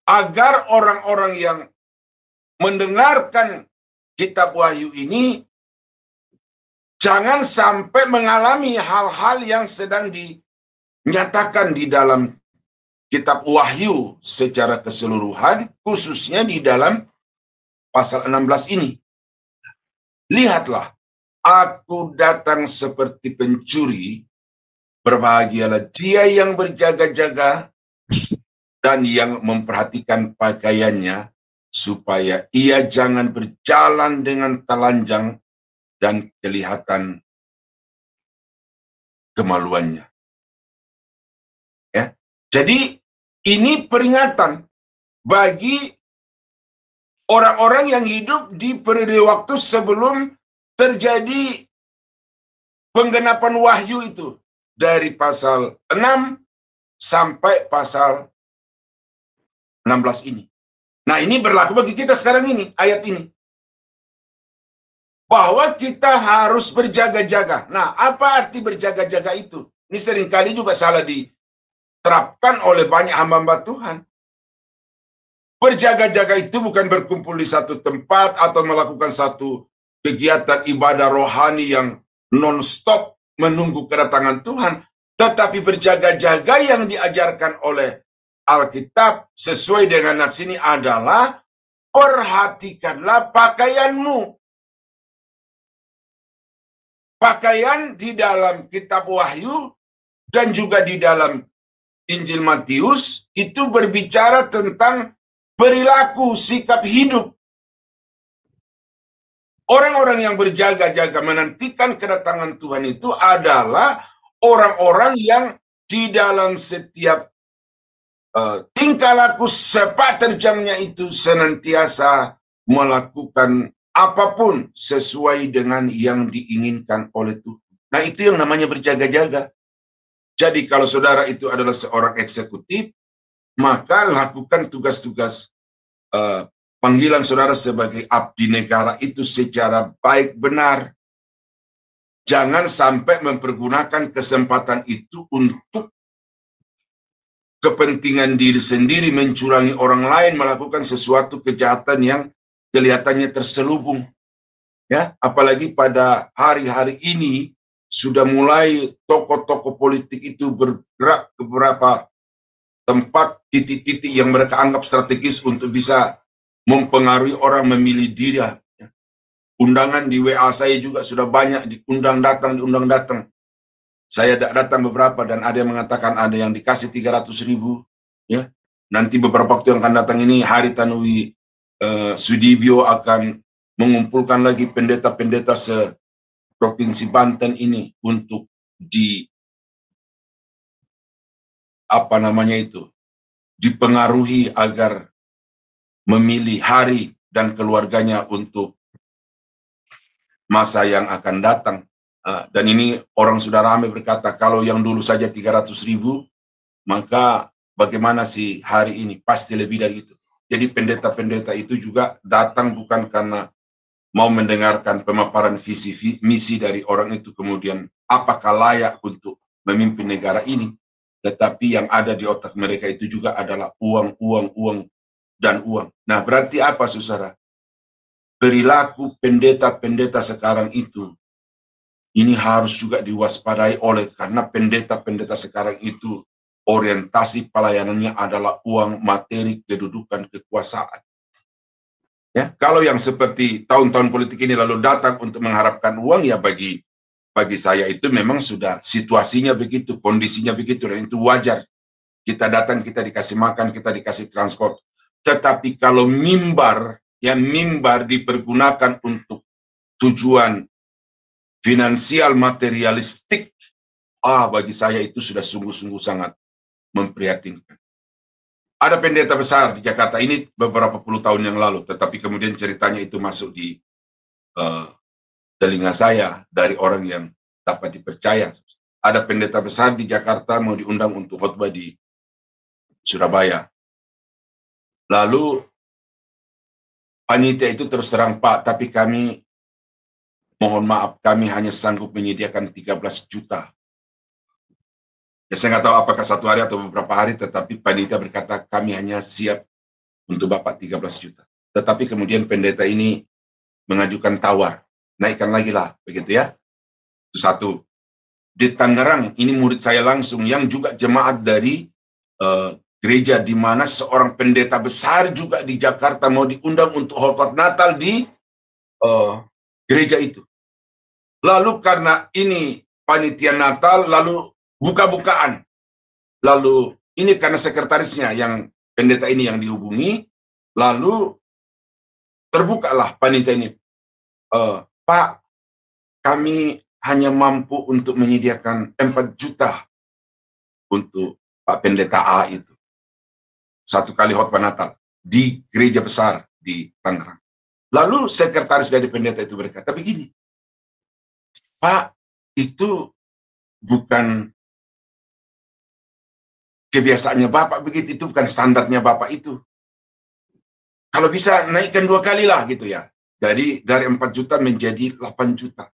agar orang-orang yang mendengarkan kitab Wahyu ini jangan sampai mengalami hal-hal yang sedang dinyatakan di dalam kitab Wahyu secara keseluruhan, khususnya di dalam pasal 16 ini. Lihatlah, aku datang seperti pencuri, berbahagialah dia yang berjaga-jaga dan yang memperhatikan pakaiannya, supaya ia jangan berjalan dengan telanjang dan kelihatan kemaluannya. Ya, jadi ini peringatan bagi orang-orang yang hidup di periode waktu sebelum terjadi penggenapan Wahyu itu, dari pasal 6 sampai pasal 16 ini. Nah, ini berlaku bagi kita sekarang ini, ayat ini. Bahwa kita harus berjaga-jaga. Nah, apa arti berjaga-jaga itu? Ini seringkali juga salah diterapkan oleh banyak hamba-hamba Tuhan. Berjaga-jaga itu bukan berkumpul di satu tempat atau melakukan satu kegiatan ibadah rohani yang non-stop menunggu kedatangan Tuhan. Tetapi berjaga-jaga yang diajarkan oleh Alkitab sesuai dengan nas ini adalah perhatikanlah pakaianmu. Pakaian di dalam kitab Wahyu dan juga di dalam Injil Matius itu berbicara tentang perilaku, sikap hidup. Orang-orang yang berjaga-jaga menantikan kedatangan Tuhan itu adalah orang-orang yang di dalam setiap tingkah laku sepak terjangnya itu senantiasa melakukan apapun sesuai dengan yang diinginkan oleh Tuhan. Nah, itu yang namanya berjaga-jaga. Jadi kalau saudara itu adalah seorang eksekutif, maka lakukan tugas-tugas panggilan saudara sebagai abdi negara itu secara baik benar. Jangan sampai mempergunakan kesempatan itu untuk kepentingan diri sendiri, mencurangi orang lain, melakukan sesuatu kejahatan yang kelihatannya terselubung. Ya, apalagi pada hari-hari ini sudah mulai tokoh-tokoh politik itu bergerak ke beberapa tempat titik-titik yang mereka anggap strategis untuk bisa mempengaruhi orang memilih dia. Undangan di WA saya juga sudah banyak, diundang datang. Saya datang beberapa dan ada yang mengatakan ada yang dikasih 300.000. Ya. Nanti beberapa waktu yang akan datang ini Hari Tanui Sudibyo akan mengumpulkan lagi pendeta-pendeta se-Provinsi Banten ini untuk dipengaruhi agar memilih Hari dan keluarganya untuk masa yang akan datang. Dan ini orang sudah ramai berkata, kalau yang dulu saja 300.000, maka bagaimana sih hari ini? Pasti lebih dari itu. Jadi pendeta-pendeta itu juga datang bukan karena mau mendengarkan pemaparan visi misi dari orang itu, kemudian apakah layak untuk memimpin negara ini, tetapi yang ada di otak mereka itu juga adalah uang, dan uang. Nah, berarti apa, saudara? Perilaku pendeta-pendeta sekarang itu, ini harus juga diwaspadai karena pendeta-pendeta sekarang itu orientasi pelayanannya adalah uang, materi, kedudukan, kekuasaan. Ya, kalau yang seperti tahun-tahun politik ini lalu datang untuk mengharapkan uang, ya bagi saya itu memang sudah situasinya begitu, kondisinya begitu, dan itu wajar. Kita datang, kita dikasih makan, kita dikasih transport. Tetapi kalau mimbar dipergunakan untuk tujuan finansial materialistik, bagi saya itu sudah sungguh-sungguh sangat memprihatinkan. Ada pendeta besar di Jakarta ini beberapa puluh tahun yang lalu, tetapi kemudian ceritanya itu masuk di telinga saya dari orang yang dapat dipercaya. Ada pendeta besar di Jakarta mau diundang untuk khotbah di Surabaya. Lalu panitia itu terus terang, Pak, tapi kami mohon maaf, kami hanya sanggup menyediakan 13 juta. Ya, saya nggak tahu apakah satu hari atau beberapa hari, tetapi panitia berkata kami hanya siap untuk Bapak 13 juta. Tetapi kemudian pendeta ini mengajukan tawar, naikkan lagi lah, begitu ya. Itu satu. Di Tangerang, ini murid saya langsung, yang juga jemaat dari gereja di mana seorang pendeta besar juga di Jakarta mau diundang untuk khotbah Natal di gereja itu. Lalu karena ini panitia Natal, lalu buka-bukaan. Lalu ini karena sekretarisnya yang pendeta ini yang dihubungi, lalu terbukalah panitia ini. Pak, kami hanya mampu untuk menyediakan 4 juta untuk Pak Pendeta A itu. Satu kali khotbah Natal di gereja besar di Tangerang. Lalu sekretaris dari pendeta itu berkata begini, Pak, itu bukan kebiasaannya Bapak begitu, itu bukan standarnya Bapak itu. Kalau bisa naikkan 2 kali lah gitu ya. Jadi dari 4 juta menjadi 8 juta.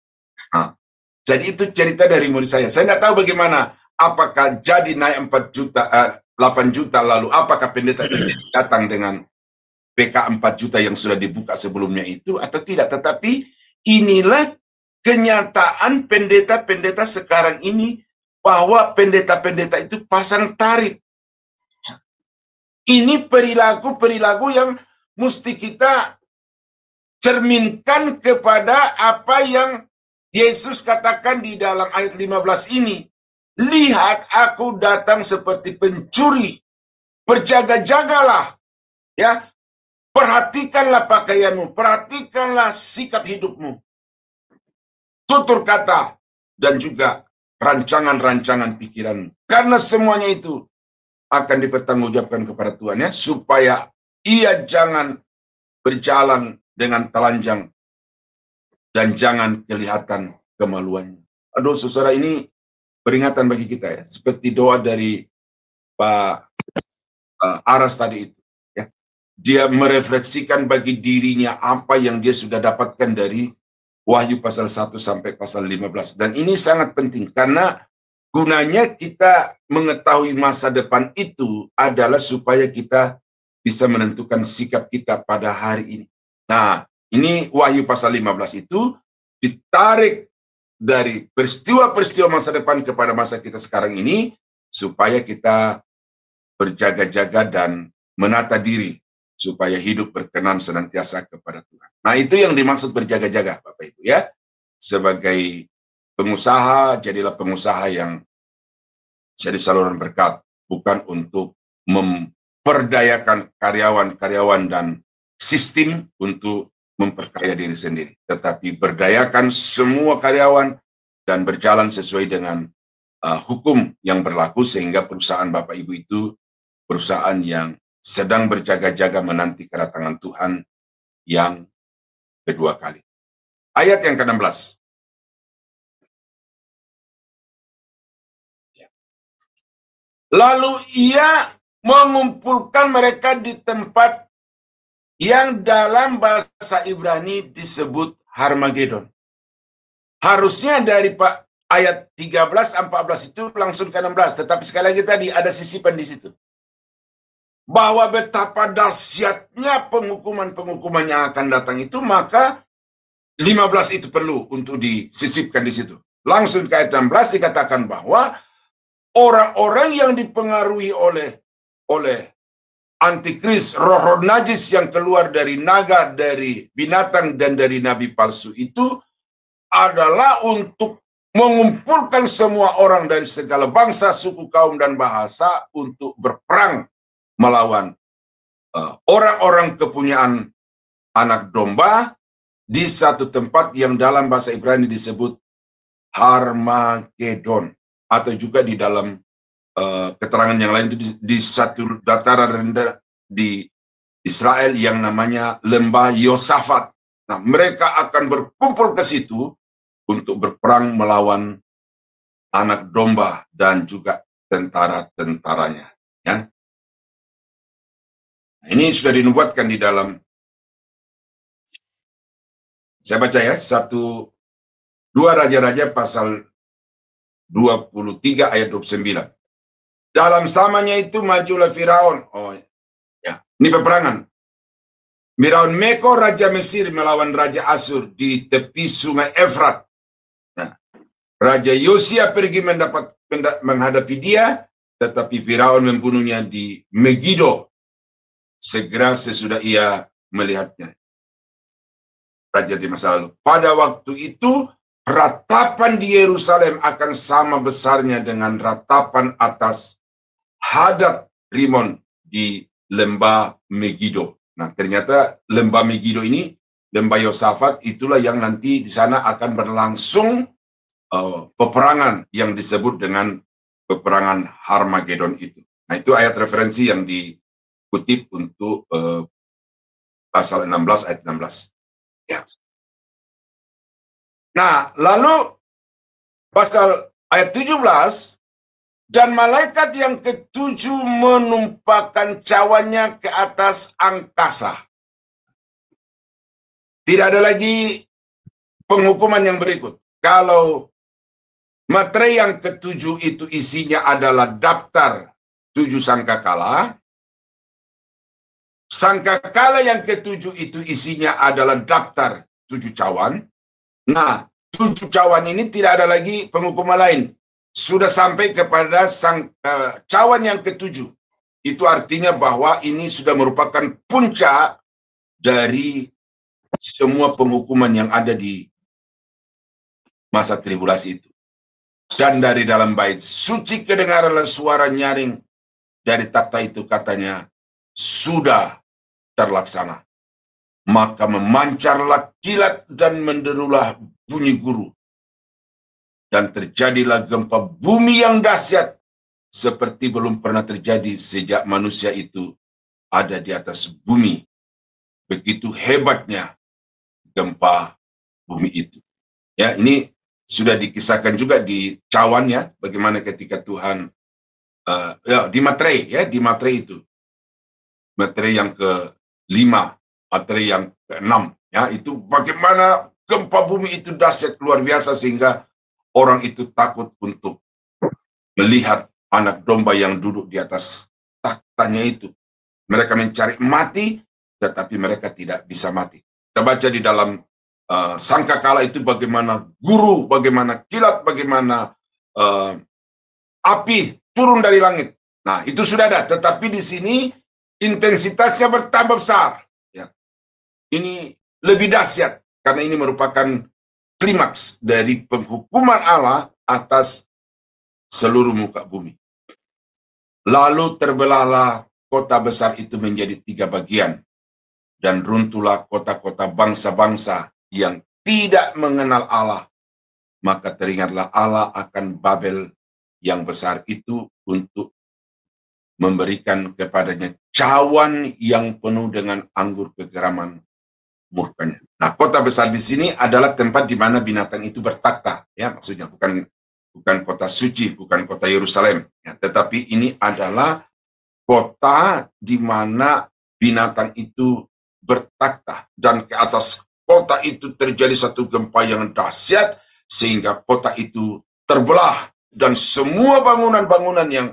Jadi itu cerita dari murid saya. Saya nggak tahu bagaimana, apakah jadi naik 8 juta, lalu apakah pendeta itu datang dengan PK 4 juta yang sudah dibuka sebelumnya itu atau tidak. Tetapi inilah kenyataan pendeta-pendeta sekarang ini, bahwa pendeta-pendeta itu pasang tarif. Ini perilaku-perilaku yang mesti kita cerminkan kepada apa yang Yesus katakan di dalam ayat 15 ini. Lihat, aku datang seperti pencuri. Berjaga-jagalah. Ya, perhatikanlah pakaianmu, perhatikanlah sikap hidupmu. Tutur kata dan juga rancangan-rancangan pikiranmu. Karena semuanya itu akan dipertanggungjawabkan kepada Tuhan, ya, supaya ia jangan berjalan dengan telanjang dan jangan kelihatan kemaluannya. Aduh, saudara, ini peringatan bagi kita, ya, seperti doa dari Pak Aras tadi itu, ya. Dia merefleksikan bagi dirinya apa yang dia sudah dapatkan dari Wahyu pasal 1 sampai pasal 15. Dan ini sangat penting karena gunanya kita mengetahui masa depan itu adalah supaya kita bisa menentukan sikap kita pada hari ini. Nah, ini Wahyu pasal 15 itu ditarik dari peristiwa-peristiwa masa depan kepada masa kita sekarang ini, supaya kita berjaga-jaga dan menata diri supaya hidup berkenan senantiasa kepada Tuhan. Nah, itu yang dimaksud berjaga-jaga, Bapak Ibu ya. Sebagai pengusaha, jadilah pengusaha yang jadi saluran berkat, bukan untuk memperdayakan karyawan-karyawan dan sistem untuk memperkaya diri sendiri, tetapi berdayakan semua karyawan dan berjalan sesuai dengan hukum yang berlaku, sehingga perusahaan Bapak Ibu itu perusahaan yang sedang berjaga-jaga menanti kedatangan Tuhan yang kedua kali. Ayat yang ke-16. Lalu ia mengumpulkan mereka di tempat yang dalam bahasa Ibrani disebut Harmagedon. Harusnya dari ayat 13-14 itu langsung ke 16, tetapi sekali lagi tadi ada sisipan di situ. Bahwa betapa dahsyatnya penghukuman-penghukuman yang akan datang itu, maka 15 itu perlu untuk disisipkan di situ. Langsung ke ayat 16 dikatakan bahwa orang-orang yang dipengaruhi oleh antikris, roh-roh najis yang keluar dari naga, dari binatang, dan dari nabi palsu itu adalah untuk mengumpulkan semua orang dari segala bangsa, suku, kaum, dan bahasa untuk berperang melawan orang-orang kepunyaan anak domba di satu tempat yang dalam bahasa Ibrani disebut Harmagedon, atau juga di dalam keterangan yang lain itu di satu dataran rendah di Israel yang namanya Lembah Yosafat. Nah, mereka akan berkumpul ke situ untuk berperang melawan anak domba dan juga tentara-tentaranya. Ya. Nah, ini sudah dinubuatkan di dalam, saya baca ya, 2 Raja-Raja pasal 23 ayat 29. Dalam samanya itu majulah Firaun. Oh ya, ini peperangan. Firaun Meko Raja Mesir melawan Raja Asur di tepi sungai Efrat. Nah, Raja Yosia pergi menghadapi dia, tetapi Firaun membunuhnya di Megido segera sesudah ia melihatnya. Raja di masa lalu. Pada waktu itu ratapan di Yerusalem akan sama besarnya dengan ratapan atas Hadad Rimon di lembah Megido. Nah, ternyata lembah Megido ini, lembah Yosafat, itulah yang nanti di sana akan berlangsung peperangan yang disebut dengan peperangan Harmagedon itu. Nah, itu ayat referensi yang dikutip untuk pasal 16 ayat 16. Ya. Nah, lalu pasal ayat 17, dan malaikat yang ketujuh menumpahkan cawannya ke atas angkasa. Tidak ada lagi penghukuman yang berikut. Kalau materai yang ketujuh itu isinya adalah daftar 7 sangkakala. Sangkakala yang ketujuh itu isinya adalah daftar 7 cawan. Nah, 7 cawan ini tidak ada lagi penghukuman lain. Sudah sampai kepada cawan yang ketujuh. Itu artinya bahwa ini sudah merupakan puncak dari semua penghukuman yang ada di masa tribulasi itu. Dan dari dalam bait suci kedengaranlah suara nyaring dari takhta itu, katanya, sudah terlaksana. Maka memancarlah kilat dan menderulah bunyi guru. Dan terjadilah gempa bumi yang dahsyat seperti belum pernah terjadi sejak manusia itu ada di atas bumi. Begitu hebatnya gempa bumi itu. Ya, ini sudah dikisahkan juga di cawan ya, bagaimana ketika Tuhan di materai ya, di materai itu. Materai yang ke-5, materai yang ke-6 ya, itu bagaimana gempa bumi itu dahsyat luar biasa sehingga orang itu takut untuk melihat anak domba yang duduk di atas tahtanya itu. Mereka mencari mati, tetapi mereka tidak bisa mati. Kita baca di dalam sangkakala itu bagaimana guru, bagaimana kilat, bagaimana api turun dari langit. Nah, itu sudah ada, tetapi di sini intensitasnya bertambah besar. Ya. Ini lebih dahsyat karena ini merupakan klimaks dari penghukuman Allah atas seluruh muka bumi. Lalu terbelahlah kota besar itu menjadi 3 bagian, dan runtuhlah kota-kota bangsa-bangsa yang tidak mengenal Allah. Maka teringatlah Allah akan Babel yang besar itu untuk memberikan kepadanya cawan yang penuh dengan anggur kegeraman murkanya. Nah, kota besar di sini adalah tempat di mana binatang itu bertakhta, ya, maksudnya bukan kota suci, bukan kota Yerusalem, ya, tetapi ini adalah kota di mana binatang itu bertakhta, dan ke atas kota itu terjadi satu gempa yang dahsyat sehingga kota itu terbelah dan semua bangunan-bangunan yang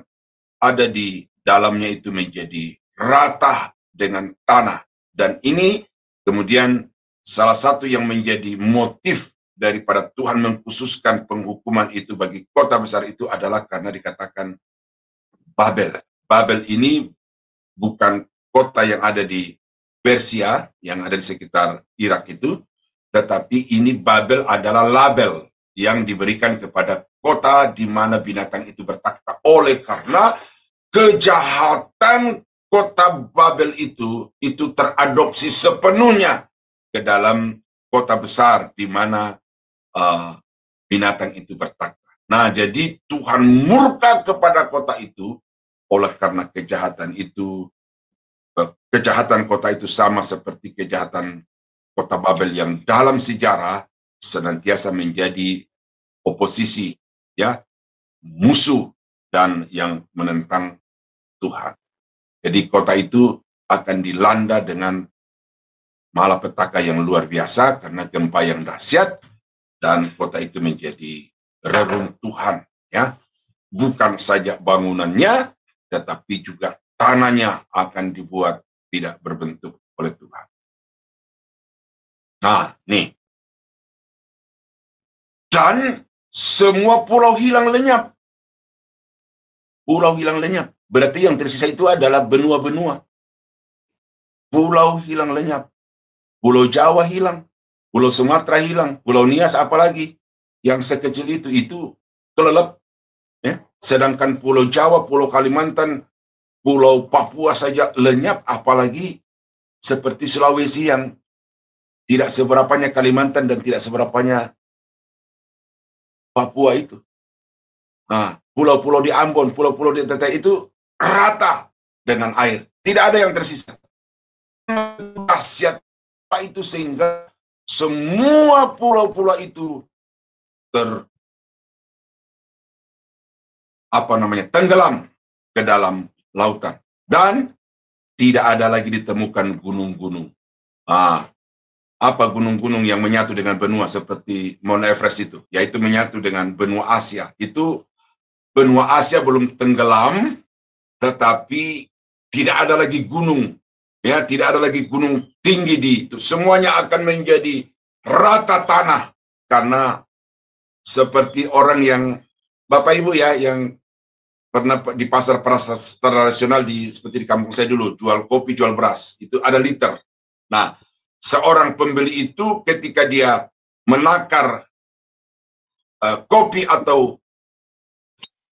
ada di dalamnya itu menjadi rata dengan tanah. Dan ini kemudian salah satu yang menjadi motif daripada Tuhan mengkhususkan penghukuman itu bagi kota besar itu adalah karena dikatakan Babel. Babel ini bukan kota yang ada di Persia, yang ada di sekitar Irak itu, tetapi ini Babel adalah label yang diberikan kepada kota di mana binatang itu bertakhta. Oleh karena kejahatan kota Babel itu teradopsi sepenuhnya ke dalam kota besar di mana binatang itu bertakhta. Nah, jadi Tuhan murka kepada kota itu oleh karena kejahatan itu. Kejahatan kota itu sama seperti kejahatan kota Babel yang dalam sejarah senantiasa menjadi oposisi, ya, musuh dan yang menentang Tuhan. Jadi kota itu akan dilanda dengan malapetaka yang luar biasa karena gempa yang dahsyat, dan kota itu menjadi reruntuhan, ya. Bukan saja bangunannya, tetapi juga tanahnya akan dibuat tidak berbentuk oleh Tuhan. Nah, nih. Dan semua pulau hilang lenyap. Pulau hilang lenyap. Berarti yang tersisa itu adalah benua-benua. Pulau hilang lenyap. Pulau Jawa hilang. Pulau Sumatera hilang. Pulau Nias apalagi. Yang sekecil itu kelelep. Ya. Sedangkan Pulau Jawa, Pulau Kalimantan, Pulau Papua saja lenyap, apalagi seperti Sulawesi yang tidak seberapanya Kalimantan dan tidak seberapanya Papua itu. Nah, pulau-pulau di Ambon, pulau-pulau di NTT itu rata dengan air. Tidak ada yang tersisa. Dahsyat itu sehingga semua pulau-pulau itu tenggelam ke dalam lautan, dan tidak ada lagi ditemukan gunung-gunung. Apa gunung-gunung yang menyatu dengan benua seperti Mount Everest itu, yaitu menyatu dengan benua Asia. Itu benua Asia belum tenggelam, tetapi tidak ada lagi gunung, ya, tidak ada lagi gunung tinggi di itu. Semuanya akan menjadi rata tanah karena seperti orang yang Bapak Ibu ya yang pernah di pasar tradisional seperti di kampung saya dulu, jual kopi, jual beras, itu ada liter. Nah, seorang pembeli itu ketika dia menakar kopi atau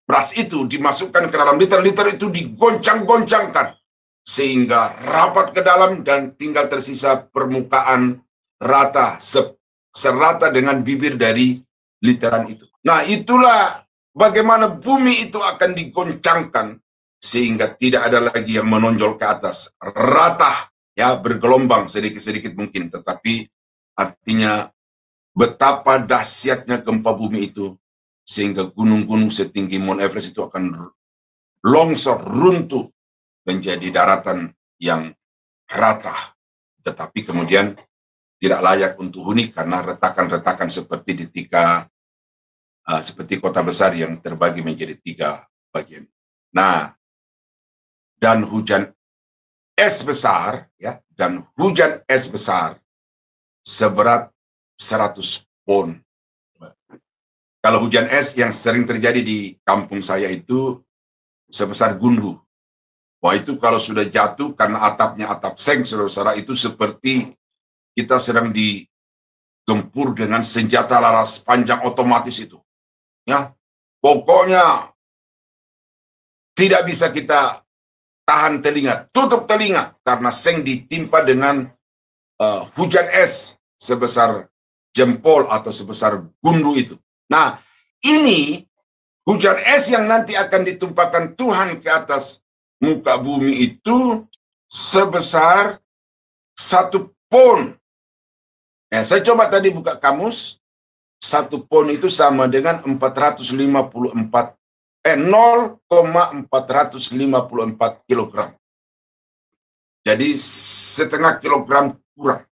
beras itu dimasukkan ke dalam liter-liter itu digoncang-goncangkan sehingga rapat ke dalam dan tinggal tersisa permukaan rata, serata dengan bibir dari literan itu. Nah, itulah bagaimana bumi itu akan digoncangkan sehingga tidak ada lagi yang menonjol ke atas, rata, ya, bergelombang sedikit-sedikit mungkin, tetapi artinya betapa dahsyatnya gempa bumi itu sehingga gunung-gunung setinggi Mount Everest itu akan longsor, runtuh menjadi daratan yang rata, tetapi kemudian tidak layak untuk huni karena retakan-retakan seperti seperti kota besar yang terbagi menjadi 3 bagian. Nah, dan hujan es besar, ya, dan hujan es besar seberat 100 pon. Kalau hujan es yang sering terjadi di kampung saya itu sebesar gundu. Wah, itu kalau sudah jatuh karena atapnya atap seng, saudara-saudara, itu seperti kita sedang digempur dengan senjata laras panjang otomatis itu. Ya, pokoknya tidak bisa kita tahan telinga, tutup telinga karena seng ditimpa dengan hujan es sebesar jempol atau sebesar gundu itu. Nah, ini hujan es yang nanti akan ditumpahkan Tuhan ke atas muka bumi itu sebesar 1 pon. Ya, saya coba tadi buka kamus. 1 pon itu sama dengan 0,454 kilogram. Jadi setengah kilogram kurang.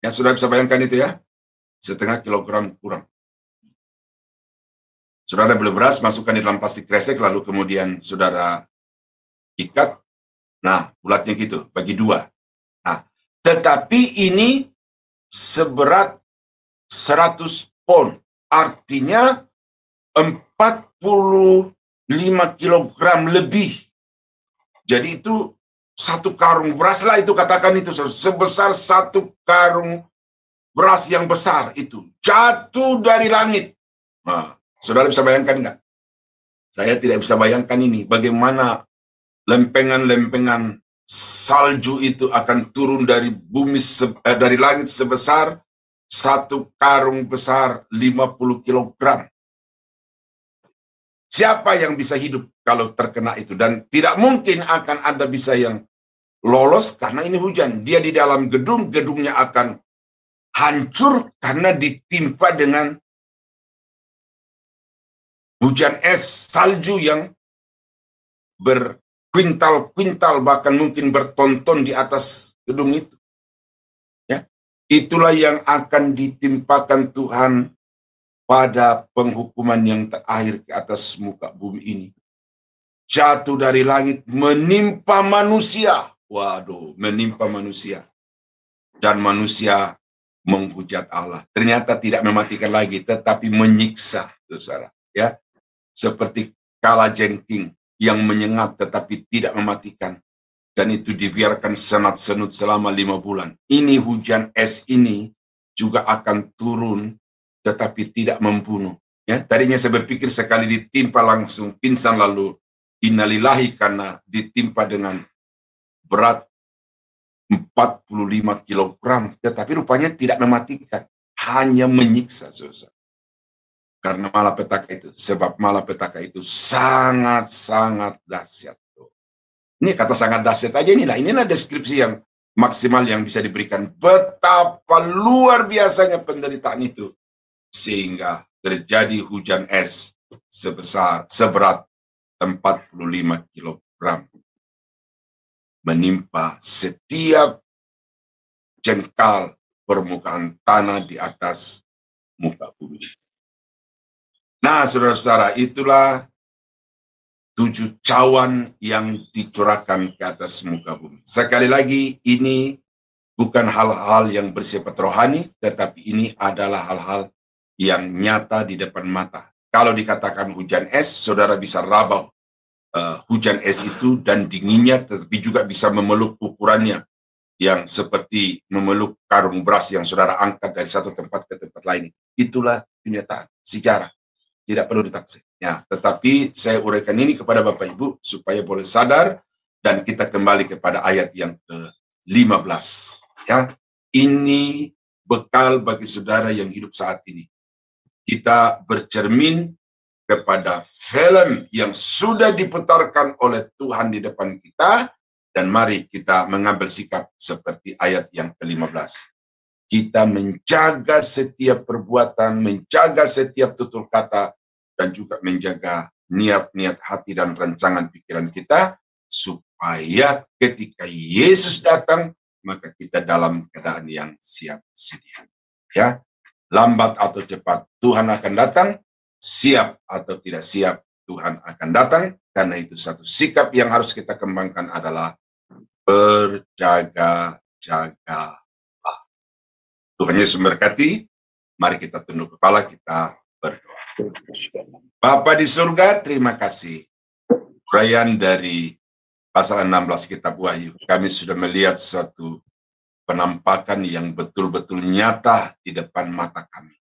Yang sudah bisa bayangkan itu ya, setengah kilogram kurang. Saudara beli beras, masukkan di dalam plastik kresek, lalu kemudian saudara ikat. Nah, bulatnya gitu, bagi 2. Nah, tetapi ini seberat 100 pon. Artinya 45 kilogram lebih. Jadi itu 1 karung beras lah itu, katakan itu. Sebesar 1 karung beras yang besar itu. Jatuh dari langit. Nah, saudara bisa bayangkan nggak? Saya tidak bisa bayangkan ini. Bagaimana lempengan-lempengan salju itu akan turun dari bumi, dari langit sebesar 1 karung besar 50 kilogram. Siapa yang bisa hidup kalau terkena itu? Dan tidak mungkin akan ada bisa yang lolos karena ini hujan. Dia di dalam gedung, gedungnya akan hancur karena ditimpa dengan hujan es salju yang berkuintal-kuintal, bahkan mungkin bertonton di atas gedung itu. Ya, itulah yang akan ditimpakan Tuhan pada penghukuman yang terakhir ke atas muka bumi ini. Jatuh dari langit, menimpa manusia. Waduh, menimpa manusia. Dan manusia menghujat Allah. Ternyata tidak mematikan lagi, tetapi menyiksa, saudara. Ya, seperti kalajengking yang menyengat tetapi tidak mematikan, dan itu dibiarkan senat-senut selama 5 bulan. Ini hujan es ini juga akan turun tetapi tidak membunuh. Ya, tadinya saya berpikir sekali ditimpa langsung pingsan, lalu innalillahi karena ditimpa dengan berat 45 kilogram, tetapi rupanya tidak mematikan, hanya menyiksa, saudara. Karena malapetaka itu, sebab malapetaka itu sangat-sangat dahsyat. Ini kata sangat dahsyat aja inilah deskripsi yang maksimal yang bisa diberikan. Betapa luar biasanya penderitaan itu. Sehingga terjadi hujan es seberat 45 kilogram. Menimpa setiap jengkal permukaan tanah di atas muka bumi. Nah, saudara-saudara, itulah 7 cawan yang dicurahkan ke atas muka bumi. Sekali lagi, ini bukan hal-hal yang bersifat rohani, tetapi ini adalah hal-hal yang nyata di depan mata. Kalau dikatakan hujan es, saudara bisa raba hujan es itu dan dinginnya, tetapi juga bisa memeluk ukurannya yang seperti memeluk karung beras yang saudara angkat dari satu tempat ke tempat lain. Itulah kenyataan sejarah. Tidak perlu ditafsir. Ya, tetapi saya uraikan ini kepada Bapak Ibu supaya boleh sadar dan kita kembali kepada ayat yang ke-15. Ya, ini bekal bagi saudara yang hidup saat ini. Kita bercermin kepada film yang sudah diputarkan oleh Tuhan di depan kita, dan mari kita mengambil sikap seperti ayat yang ke-15. Kita menjaga setiap perbuatan, menjaga setiap tutur kata, dan juga menjaga niat-niat hati dan rancangan pikiran kita, supaya ketika Yesus datang, maka kita dalam keadaan yang siap sedia. Ya, lambat atau cepat Tuhan akan datang, siap atau tidak siap Tuhan akan datang. Karena itu satu sikap yang harus kita kembangkan adalah berjaga-jaga. Tuhan Yesus memberkati. Mari kita tunduk kepala, kita berdoa. Bapa di surga, terima kasih. Uraian dari pasal 16 kitab Wahyu, kami sudah melihat suatu penampakan yang betul-betul nyata di depan mata kami.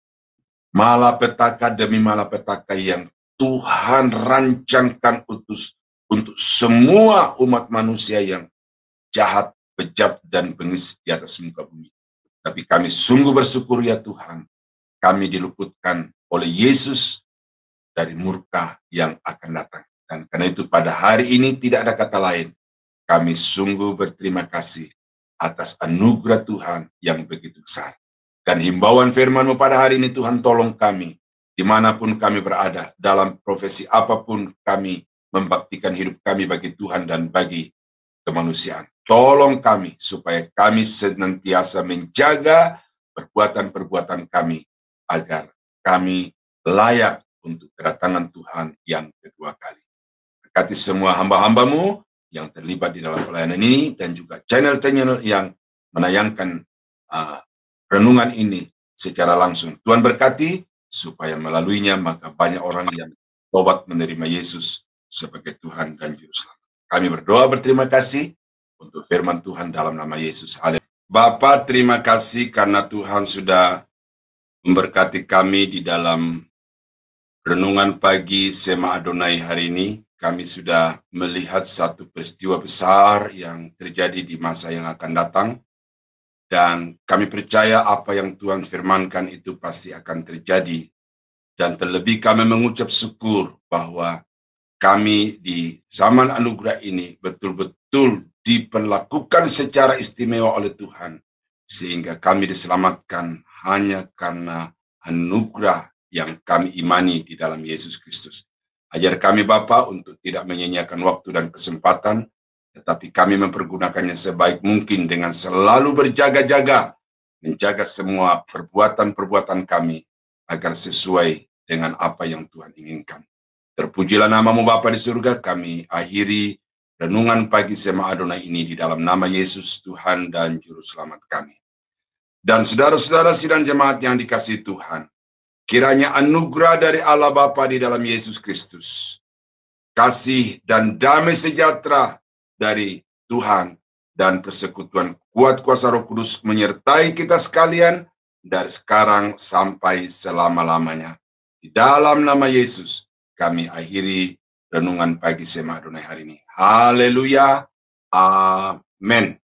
Malapetaka demi malapetaka yang Tuhan rancangkan untuk semua umat manusia yang jahat, bejat, dan bengis di atas muka bumi. Tapi kami sungguh bersyukur ya Tuhan, kami diluputkan oleh Yesus dari murka yang akan datang. Dan karena itu pada hari ini tidak ada kata lain, kami sungguh berterima kasih atas anugerah Tuhan yang begitu besar. Dan himbauan firman-Mu pada hari ini Tuhan, tolong kami, dimanapun kami berada, dalam profesi apapun kami membaktikan hidup kami bagi Tuhan dan bagi kemanusiaan. Tolong kami supaya kami senantiasa menjaga perbuatan-perbuatan kami agar kami layak untuk kedatangan Tuhan yang kedua kali. Berkati semua hamba-hamba-Mu yang terlibat di dalam pelayanan ini dan juga channel-channel yang menayangkan renungan ini secara langsung. Tuhan berkati supaya melaluinya maka banyak orang yang tobat menerima Yesus sebagai Tuhan dan Juru Selamat. Kami berdoa berterima kasih untuk firman Tuhan dalam nama Yesus. Haleluya. Bapa, terima kasih karena Tuhan sudah memberkati kami di dalam renungan pagi Sema Adonai hari ini. Kami sudah melihat satu peristiwa besar yang terjadi di masa yang akan datang. Dan kami percaya apa yang Tuhan firmankan itu pasti akan terjadi. Dan terlebih kami mengucap syukur bahwa kami di zaman anugerah ini betul-betul diperlakukan secara istimewa oleh Tuhan. Sehingga kami diselamatkan hanya karena anugerah yang kami imani di dalam Yesus Kristus. Ajar kami Bapa untuk tidak menyia-nyiakan waktu dan kesempatan, tetapi kami mempergunakannya sebaik mungkin dengan selalu berjaga-jaga, menjaga semua perbuatan-perbuatan kami agar sesuai dengan apa yang Tuhan inginkan. Terpujilah nama-Mu Bapa di surga, kami akhiri renungan pagi Sema Adonai ini di dalam nama Yesus Tuhan dan Juru Selamat kami. Dan saudara-saudara sidang jemaat yang dikasihi Tuhan, kiranya anugerah dari Allah Bapa di dalam Yesus Kristus, kasih dan damai sejahtera dari Tuhan dan persekutuan kuat kuasa Roh Kudus menyertai kita sekalian dari sekarang sampai selama-lamanya. Di dalam nama Yesus kami akhiri renungan pagi Sema Adonai hari ini. Haleluya. Amin.